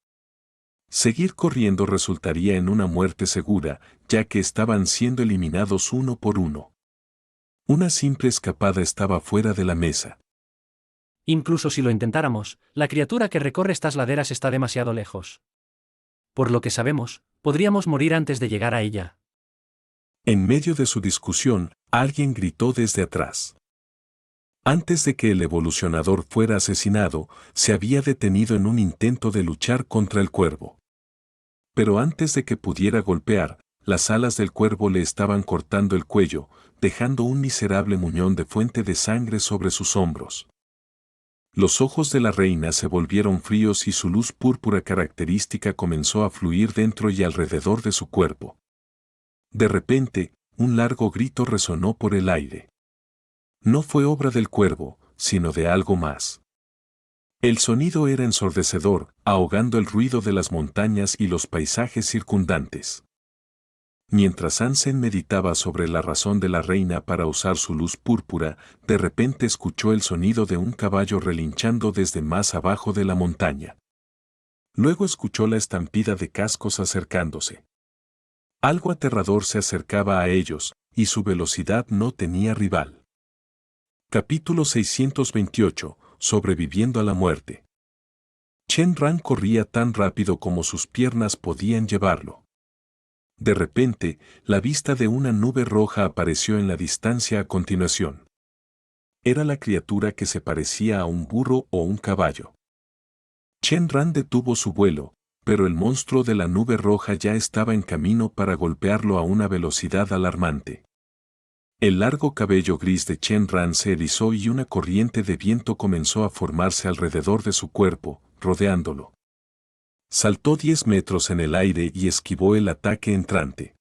Seguir corriendo resultaría en una muerte segura, ya que estaban siendo eliminados uno por uno. Una simple escapada estaba fuera de la mesa. Incluso si lo intentáramos, la criatura que recorre estas laderas está demasiado lejos. Por lo que sabemos, podríamos morir antes de llegar a ella. En medio de su discusión, alguien gritó desde atrás. Antes de que el evolucionador fuera asesinado, se había detenido en un intento de luchar contra el cuervo. Pero antes de que pudiera golpear, las alas del cuervo le estaban cortando el cuello, dejando un miserable muñón de fuente de sangre sobre sus hombros. Los ojos de la reina se volvieron fríos y su luz púrpura característica comenzó a fluir dentro y alrededor de su cuerpo. De repente, un largo grito resonó por el aire. No fue obra del cuervo, sino de algo más. El sonido era ensordecedor, ahogando el ruido de las montañas y los paisajes circundantes. Mientras Ansem meditaba sobre la razón de la reina para usar su luz púrpura, de repente escuchó el sonido de un caballo relinchando desde más abajo de la montaña. Luego escuchó la estampida de cascos acercándose. Algo aterrador se acercaba a ellos, y su velocidad no tenía rival. Capítulo 628. Sobreviviendo a la muerte. Chen Ran corría tan rápido como sus piernas podían llevarlo. De repente, la vista de una nube roja apareció en la distancia a continuación. Era la criatura que se parecía a un burro o un caballo. Chen Ran detuvo su vuelo, pero el monstruo de la nube roja ya estaba en camino para golpearlo a una velocidad alarmante. El largo cabello gris de Chen Ran se erizó y una corriente de viento comenzó a formarse alrededor de su cuerpo, rodeándolo. Saltó 10 metros en el aire y esquivó el ataque entrante.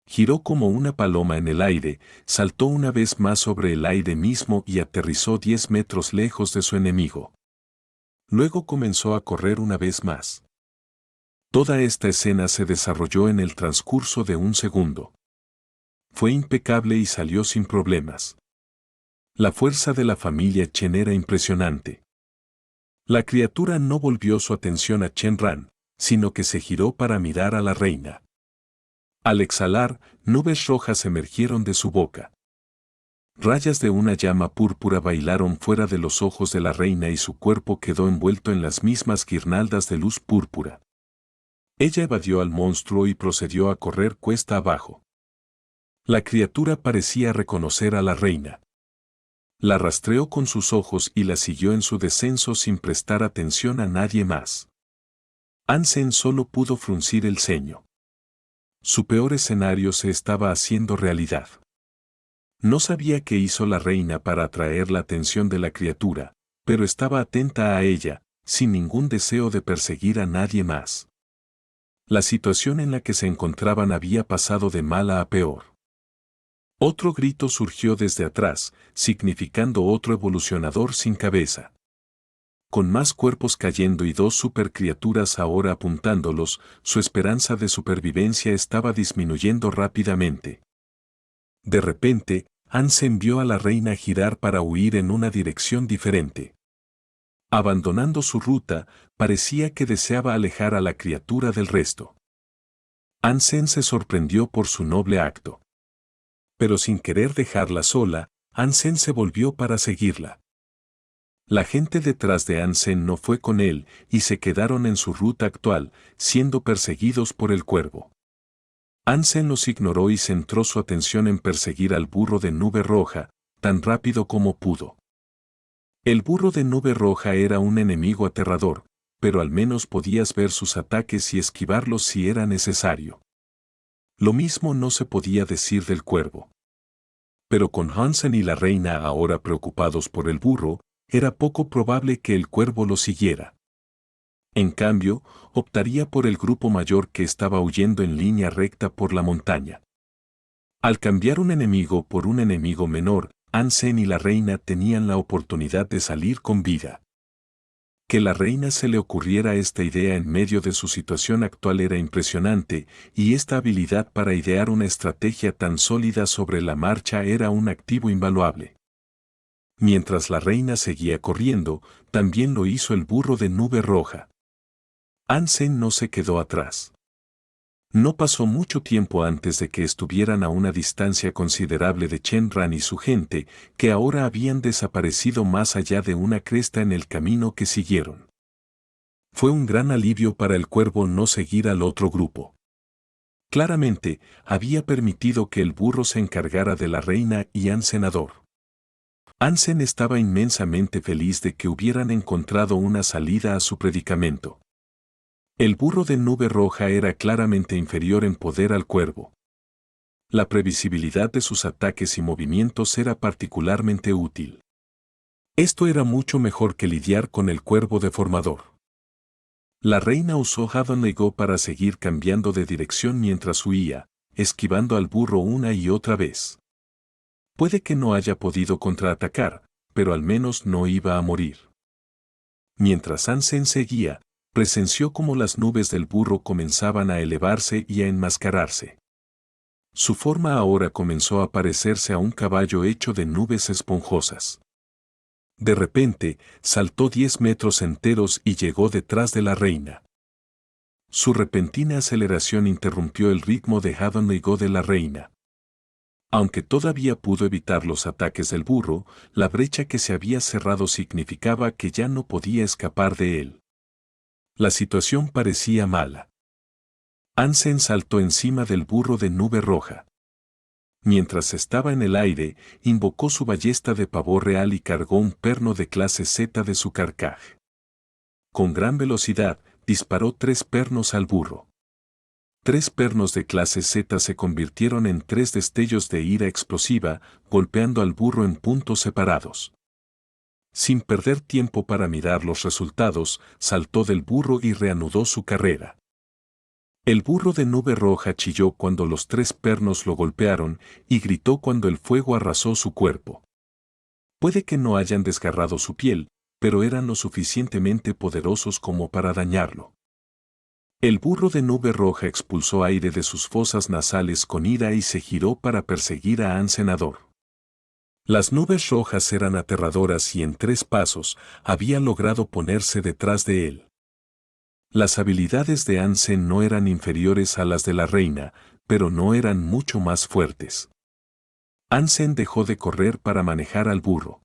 Giró como una paloma en el aire, saltó una vez más sobre el aire mismo y aterrizó 10 metros lejos de su enemigo. Luego comenzó a correr una vez más. Toda esta escena se desarrolló en el transcurso de un segundo. Fue impecable y salió sin problemas. La fuerza de la familia Chen era impresionante. La criatura no volvió su atención a Chen Ran, sino que se giró para mirar a la reina. Al exhalar, nubes rojas emergieron de su boca. Rayas de una llama púrpura bailaron fuera de los ojos de la reina y su cuerpo quedó envuelto en las mismas guirnaldas de luz púrpura. Ella evadió al monstruo y procedió a correr cuesta abajo. La criatura parecía reconocer a la reina. La rastreó con sus ojos y la siguió en su descenso sin prestar atención a nadie más. Ansem solo pudo fruncir el ceño. Su peor escenario se estaba haciendo realidad. No sabía qué hizo la reina para atraer la atención de la criatura, pero estaba atenta a ella, sin ningún deseo de perseguir a nadie más. La situación en la que se encontraban había pasado de mala a peor. Otro grito surgió desde atrás, significando otro evolucionador sin cabeza. Con más cuerpos cayendo y 2 supercriaturas ahora apuntándolos, su esperanza de supervivencia estaba disminuyendo rápidamente. De repente, Ansem vio a la reina girar para huir en una dirección diferente. Abandonando su ruta, parecía que deseaba alejar a la criatura del resto. Ansem se sorprendió por su noble acto. Pero sin querer dejarla sola, Ansem se volvió para seguirla. La gente detrás de Ansem no fue con él y se quedaron en su ruta actual, siendo perseguidos por el cuervo. Ansem los ignoró y centró su atención en perseguir al burro de nube roja, tan rápido como pudo. El burro de nube roja era un enemigo aterrador, pero al menos podías ver sus ataques y esquivarlos si era necesario. Lo mismo no se podía decir del cuervo. Pero con Ansem y la reina ahora preocupados por el burro, era poco probable que el cuervo lo siguiera. En cambio, optaría por el grupo mayor que estaba huyendo en línea recta por la montaña. Al cambiar un enemigo por un enemigo menor, Ansem y la reina tenían la oportunidad de salir con vida. Que la reina se le ocurriera esta idea en medio de su situación actual era impresionante, y esta habilidad para idear una estrategia tan sólida sobre la marcha era un activo invaluable. Mientras la reina seguía corriendo, también lo hizo el burro de nube roja. Ansem no se quedó atrás. No pasó mucho tiempo antes de que estuvieran a una distancia considerable de Shenran y su gente, que ahora habían desaparecido más allá de una cresta en el camino que siguieron. Fue un gran alivio para el cuervo no seguir al otro grupo. Claramente, había permitido que el burro se encargara de la reina y Ansenador. Ansen estaba inmensamente feliz de que hubieran encontrado una salida a su predicamento. El burro de nube roja era claramente inferior en poder al cuervo. La previsibilidad de sus ataques y movimientos era particularmente útil. Esto era mucho mejor que lidiar con el cuervo deformador. La reina usó Hadonego para seguir cambiando de dirección mientras huía, esquivando al burro una y otra vez. Puede que no haya podido contraatacar, pero al menos no iba a morir. Mientras Ansen seguía, presenció cómo las nubes del burro comenzaban a elevarse y a enmascararse. Su forma ahora comenzó a parecerse a un caballo hecho de nubes esponjosas. De repente, saltó 10 metros enteros y llegó detrás de la reina. Su repentina aceleración interrumpió el ritmo de Hadonego de la reina. Aunque todavía pudo evitar los ataques del burro, la brecha que se había cerrado significaba que ya no podía escapar de él. La situación parecía mala. Ansen saltó encima del burro de nube roja. Mientras estaba en el aire, invocó su ballesta de pavor real y cargó un perno de clase Z de su carcaj. Con gran velocidad, disparó 3 pernos al burro. 3 pernos de clase Z se convirtieron en 3 destellos de ira explosiva, golpeando al burro en puntos separados. Sin perder tiempo para mirar los resultados, saltó del burro y reanudó su carrera. El burro de nube roja chilló cuando los 3 pernos lo golpearon y gritó cuando el fuego arrasó su cuerpo. Puede que no hayan desgarrado su piel, pero eran lo suficientemente poderosos como para dañarlo. El burro de nube roja expulsó aire de sus fosas nasales con ira y se giró para perseguir a Ansenador. Las nubes rojas eran aterradoras y en 3 pasos había logrado ponerse detrás de él. Las habilidades de Ansen no eran inferiores a las de la reina, pero no eran mucho más fuertes. Ansen dejó de correr para manejar al burro.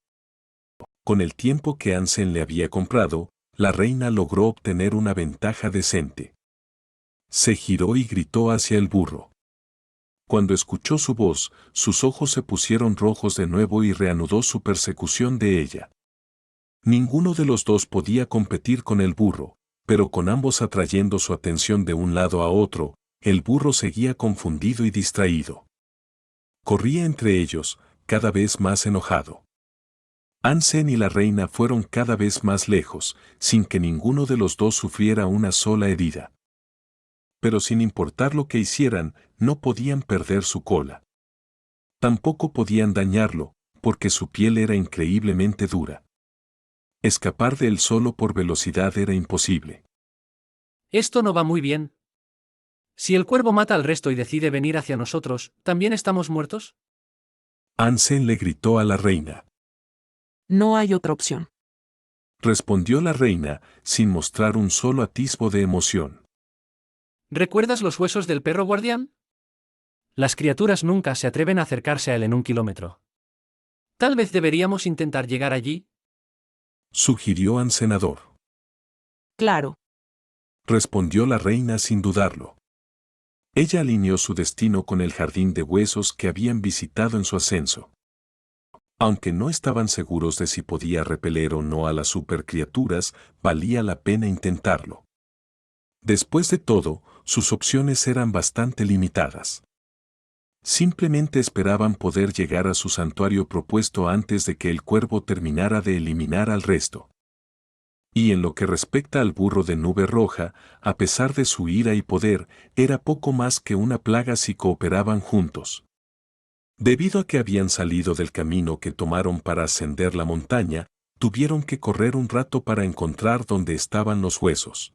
Con el tiempo que Ansen le había comprado, la reina logró obtener una ventaja decente. Se giró y gritó hacia el burro. Cuando escuchó su voz, sus ojos se pusieron rojos de nuevo y reanudó su persecución de ella. Ninguno de los dos podía competir con el burro, pero con ambos atrayendo su atención de un lado a otro, el burro seguía confundido y distraído. Corría entre ellos, cada vez más enojado. Ansen y la reina fueron cada vez más lejos, sin que ninguno de los dos sufriera una sola herida. Pero sin importar lo que hicieran, no podían perder su cola. Tampoco podían dañarlo, porque su piel era increíblemente dura. Escapar de él solo por velocidad era imposible. Esto no va muy bien. Si el cuervo mata al resto y decide venir hacia nosotros, ¿también estamos muertos? Ansen le gritó a la reina. No hay otra opción. Respondió la reina, sin mostrar un solo atisbo de emoción. ¿Recuerdas los huesos del perro guardián? Las criaturas nunca se atreven a acercarse a él en 1 kilómetro. Tal vez deberíamos intentar llegar allí, Sugirió Ansenador. Claro. Respondió la reina sin dudarlo. Ella alineó su destino con el jardín de huesos que habían visitado en su ascenso. Aunque no estaban seguros de si podía repeler o no a las supercriaturas, valía la pena intentarlo. Después de todo, sus opciones eran bastante limitadas. Simplemente esperaban poder llegar a su santuario propuesto antes de que el cuervo terminara de eliminar al resto. Y en lo que respecta al burro de nube roja, a pesar de su ira y poder, era poco más que una plaga si cooperaban juntos. Debido a que habían salido del camino que tomaron para ascender la montaña, tuvieron que correr un rato para encontrar dónde estaban los huesos.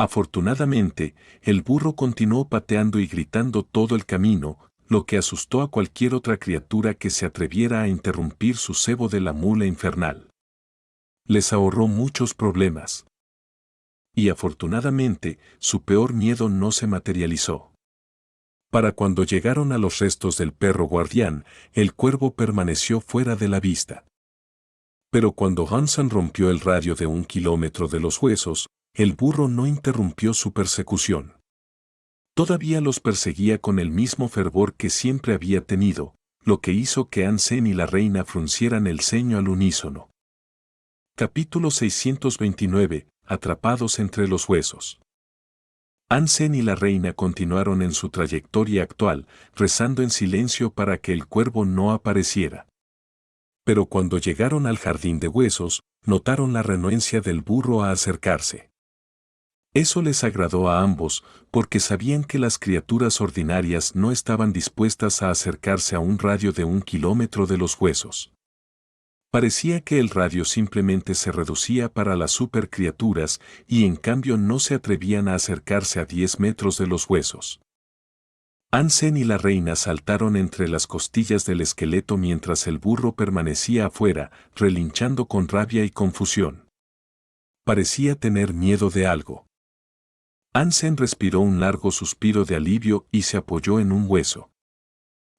Afortunadamente, el burro continuó pateando y gritando todo el camino, lo que asustó a cualquier otra criatura que se atreviera a interrumpir su cebo de la mula infernal. Les ahorró muchos problemas. Y afortunadamente, su peor miedo no se materializó. Para cuando llegaron a los restos del perro guardián, el cuervo permaneció fuera de la vista. Pero cuando Hansen rompió el radio de 1 kilómetro de los huesos, el burro no interrumpió su persecución. Todavía los perseguía con el mismo fervor que siempre había tenido, lo que hizo que Hansen y la reina fruncieran el ceño al unísono. Capítulo 629. Atrapados entre los huesos. Hansen y la reina continuaron en su trayectoria actual, rezando en silencio para que el cuervo no apareciera. Pero cuando llegaron al jardín de huesos, notaron la renuencia del burro a acercarse. Eso les agradó a ambos, porque sabían que las criaturas ordinarias no estaban dispuestas a acercarse a un radio de 1 kilómetro de los huesos. Parecía que el radio simplemente se reducía para las supercriaturas y en cambio no se atrevían a acercarse a 10 metros de los huesos. Hansen y la reina saltaron entre las costillas del esqueleto mientras el burro permanecía afuera, relinchando con rabia y confusión. Parecía tener miedo de algo. Hansen respiró un largo suspiro de alivio y se apoyó en un hueso.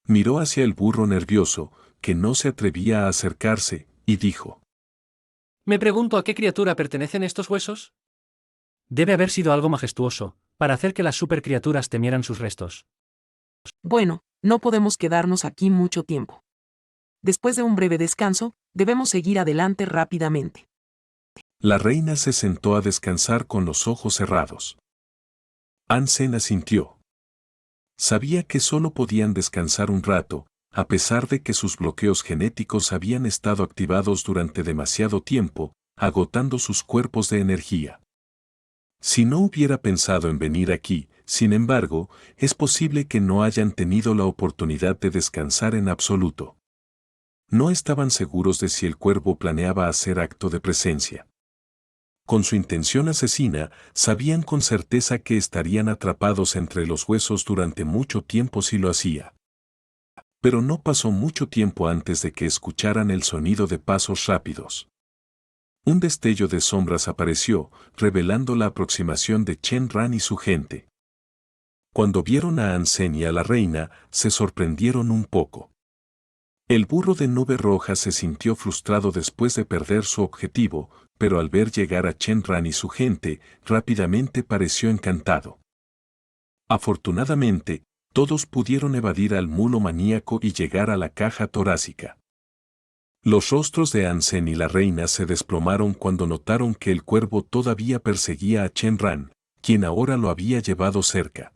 Miró hacia el burro nervioso, que no se atrevía a acercarse, y dijo: Me pregunto a qué criatura pertenecen estos huesos. Debe haber sido algo majestuoso, para hacer que las supercriaturas temieran sus restos. Bueno, no podemos quedarnos aquí mucho tiempo. Después de un breve descanso, debemos seguir adelante rápidamente. La reina se sentó a descansar con los ojos cerrados. Hansen asintió. Sabía que solo podían descansar un rato, a pesar de que sus bloqueos genéticos habían estado activados durante demasiado tiempo, agotando sus cuerpos de energía. Si no hubiera pensado en venir aquí, sin embargo, es posible que no hayan tenido la oportunidad de descansar en absoluto. No estaban seguros de si el cuervo planeaba hacer acto de presencia. Con su intención asesina, sabían con certeza que estarían atrapados entre los huesos durante mucho tiempo si lo hacía. Pero no pasó mucho tiempo antes de que escucharan el sonido de pasos rápidos. Un destello de sombras apareció, revelando la aproximación de Chen Ran y su gente. Cuando vieron a Hansen y a la reina, se sorprendieron un poco. El burro de nube roja se sintió frustrado después de perder su objetivo, pero al ver llegar a Chen Ran y su gente, rápidamente pareció encantado. Afortunadamente, todos pudieron evadir al mulo maníaco y llegar a la caja torácica. Los rostros de Hansen y la reina se desplomaron cuando notaron que el cuervo todavía perseguía a Chen Ran, quien ahora lo había llevado cerca.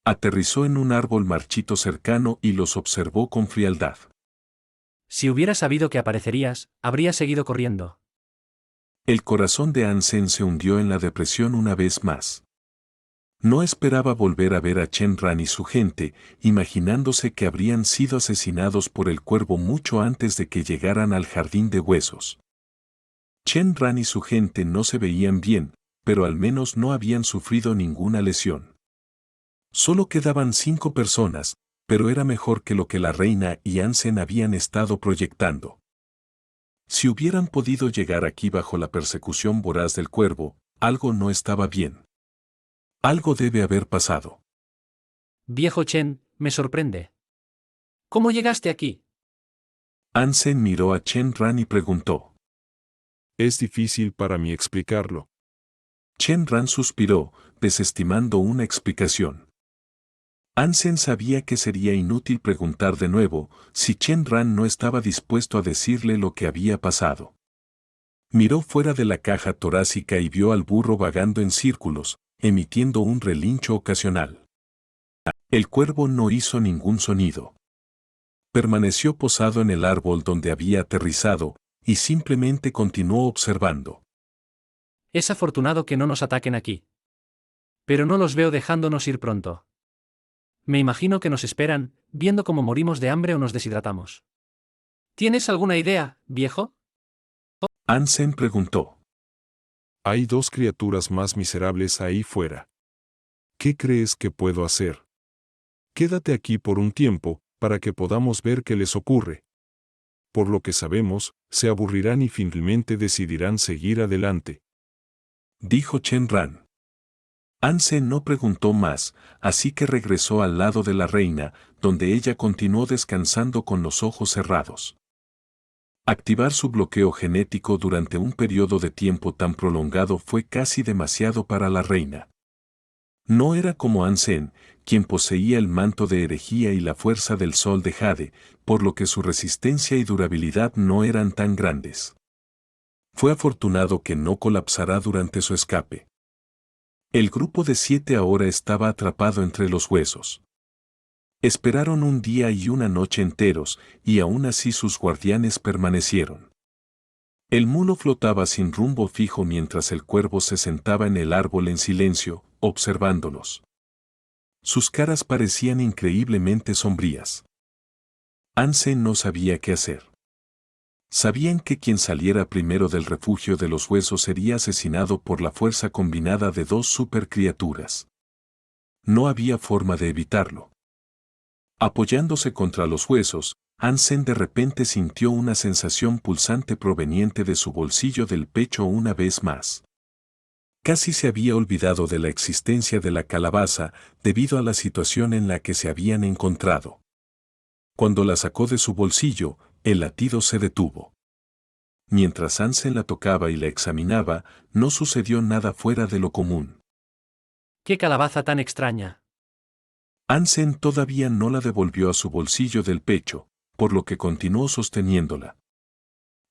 Aterrizó en un árbol marchito cercano y los observó con frialdad. Si hubiera sabido que aparecerías, habría seguido corriendo. El corazón de Hansen se hundió en la depresión una vez más. No esperaba volver a ver a Chen Ran y su gente, imaginándose que habrían sido asesinados por el cuervo mucho antes de que llegaran al jardín de huesos. Chen Ran y su gente no se veían bien, pero al menos no habían sufrido ninguna lesión. Solo quedaban 5 personas, pero era mejor que lo que la reina y Hansen habían estado proyectando. Si hubieran podido llegar aquí bajo la persecución voraz del cuervo, algo no estaba bien. Algo debe haber pasado. Viejo Chen, me sorprende. ¿Cómo llegaste aquí? Hansen miró a Chen Ran y preguntó. Es difícil para mí explicarlo. Chen Ran suspiró, desestimando una explicación. Hansen sabía que sería inútil preguntar de nuevo si Chen Ran no estaba dispuesto a decirle lo que había pasado. Miró fuera de la caja torácica y vio al burro vagando en círculos, emitiendo un relincho ocasional. El cuervo no hizo ningún sonido. Permaneció posado en el árbol donde había aterrizado, y simplemente continuó observando. Es afortunado que no nos ataquen aquí. Pero no los veo dejándonos ir pronto. Me imagino que nos esperan, viendo cómo morimos de hambre o nos deshidratamos. ¿Tienes alguna idea, viejo? Hansen preguntó. Hay 2 criaturas más miserables ahí fuera. ¿Qué crees que puedo hacer? Quédate aquí por un tiempo, para que podamos ver qué les ocurre. Por lo que sabemos, se aburrirán y finalmente decidirán seguir adelante. dijo Chen Ran. Ansen no preguntó más, así que regresó al lado de la reina, donde ella continuó descansando con los ojos cerrados. Activar su bloqueo genético durante un periodo de tiempo tan prolongado fue casi demasiado para la reina. No era como Ansen, quien poseía el manto de herejía y la fuerza del sol de Jade, por lo que su resistencia y durabilidad no eran tan grandes. Fue afortunado que no colapsará durante su escape. El grupo de 7 ahora estaba atrapado entre los huesos. Esperaron un día y una noche enteros, y aún así sus guardianes permanecieron. El mulo flotaba sin rumbo fijo mientras el cuervo se sentaba en el árbol en silencio, observándolos. Sus caras parecían increíblemente sombrías. Ansen no sabía qué hacer. Sabían que quien saliera primero del refugio de los huesos sería asesinado por la fuerza combinada de 2 supercriaturas. No había forma de evitarlo. Apoyándose contra los huesos, Ansen de repente sintió una sensación pulsante proveniente de su bolsillo del pecho una vez más. Casi se había olvidado de la existencia de la calabaza debido a la situación en la que se habían encontrado. Cuando la sacó de su bolsillo, el latido se detuvo. Mientras Ansen la tocaba y la examinaba, no sucedió nada fuera de lo común. ¡Qué calabaza tan extraña! Ansen todavía no la devolvió a su bolsillo del pecho, por lo que continuó sosteniéndola.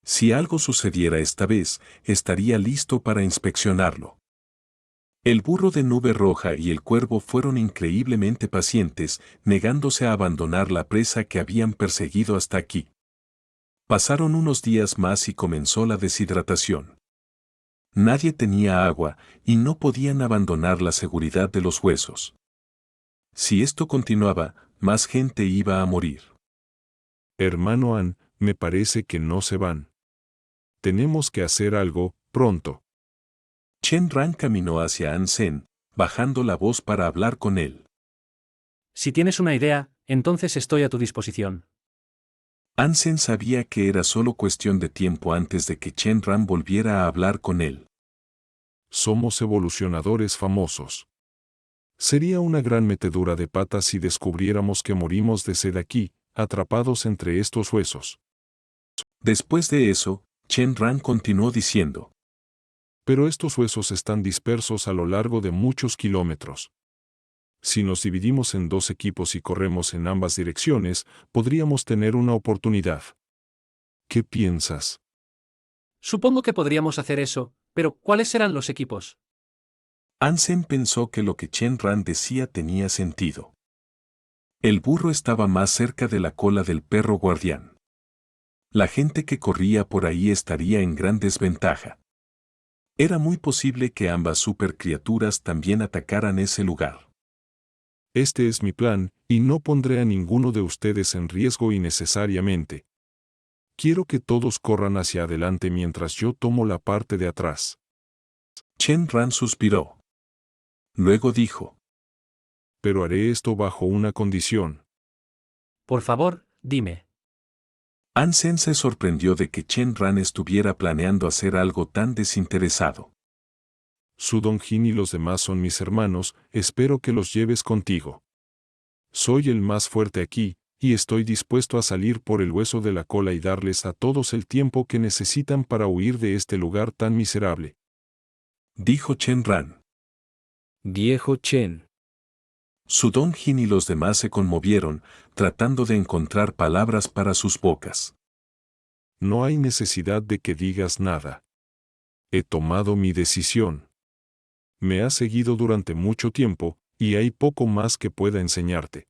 Si algo sucediera esta vez, estaría listo para inspeccionarlo. El burro de nube roja y el cuervo fueron increíblemente pacientes, negándose a abandonar la presa que habían perseguido hasta aquí. Pasaron unos días más y comenzó la deshidratación. Nadie tenía agua y no podían abandonar la seguridad de los huesos. Si esto continuaba, más gente iba a morir. Hermano An, me parece que no se van. Tenemos que hacer algo, pronto. Chen Ran caminó hacia Ansen, bajando la voz para hablar con él. Si tienes una idea, entonces estoy a tu disposición. Ansen sabía que era solo cuestión de tiempo antes de que Chen Ran volviera a hablar con él. Somos evolucionadores famosos. Sería una gran metedura de patas si descubriéramos que morimos de sed aquí, atrapados entre estos huesos. Después de eso, Chen Ran continuó diciendo. Pero estos huesos están dispersos a lo largo de muchos kilómetros. Si nos dividimos en 2 equipos y corremos en ambas direcciones, podríamos tener una oportunidad. ¿Qué piensas? Supongo que podríamos hacer eso, pero ¿cuáles serán los equipos? Ansen pensó que lo que Chen Ran decía tenía sentido. El burro estaba más cerca de la cola del perro guardián. La gente que corría por ahí estaría en gran desventaja. Era muy posible que ambas supercriaturas también atacaran ese lugar. Este es mi plan, y no pondré a ninguno de ustedes en riesgo innecesariamente. Quiero que todos corran hacia adelante mientras yo tomo la parte de atrás. Chen Ran suspiró. Luego dijo. Pero haré esto bajo una condición. Por favor, dime. Ansen se sorprendió de que Chen Ran estuviera planeando hacer algo tan desinteresado. Su Dongjin y los demás son mis hermanos, espero que los lleves contigo. Soy el más fuerte aquí, y estoy dispuesto a salir por el hueso de la cola y darles a todos el tiempo que necesitan para huir de este lugar tan miserable. Dijo Chen Ran. Viejo Chen. Su Dongjin y los demás se conmovieron, tratando de encontrar palabras para sus bocas. No hay necesidad de que digas nada. He tomado mi decisión. Me has seguido durante mucho tiempo, y hay poco más que pueda enseñarte.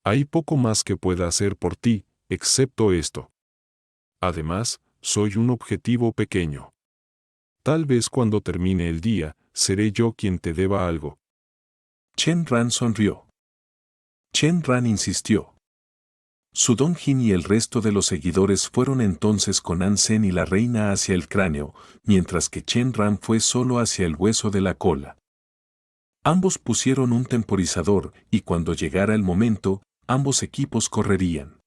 Hay poco más que pueda hacer por ti, excepto esto. Además, soy un objetivo pequeño. Tal vez cuando termine el día, seré yo quien te deba algo. Chen Ran sonrió. Chen Ran insistió. Su Dongjin y el resto de los seguidores fueron entonces con Ansen y la reina hacia el cráneo, mientras que Chen Ran fue solo hacia el hueso de la cola. Ambos pusieron un temporizador, y cuando llegara el momento, ambos equipos correrían.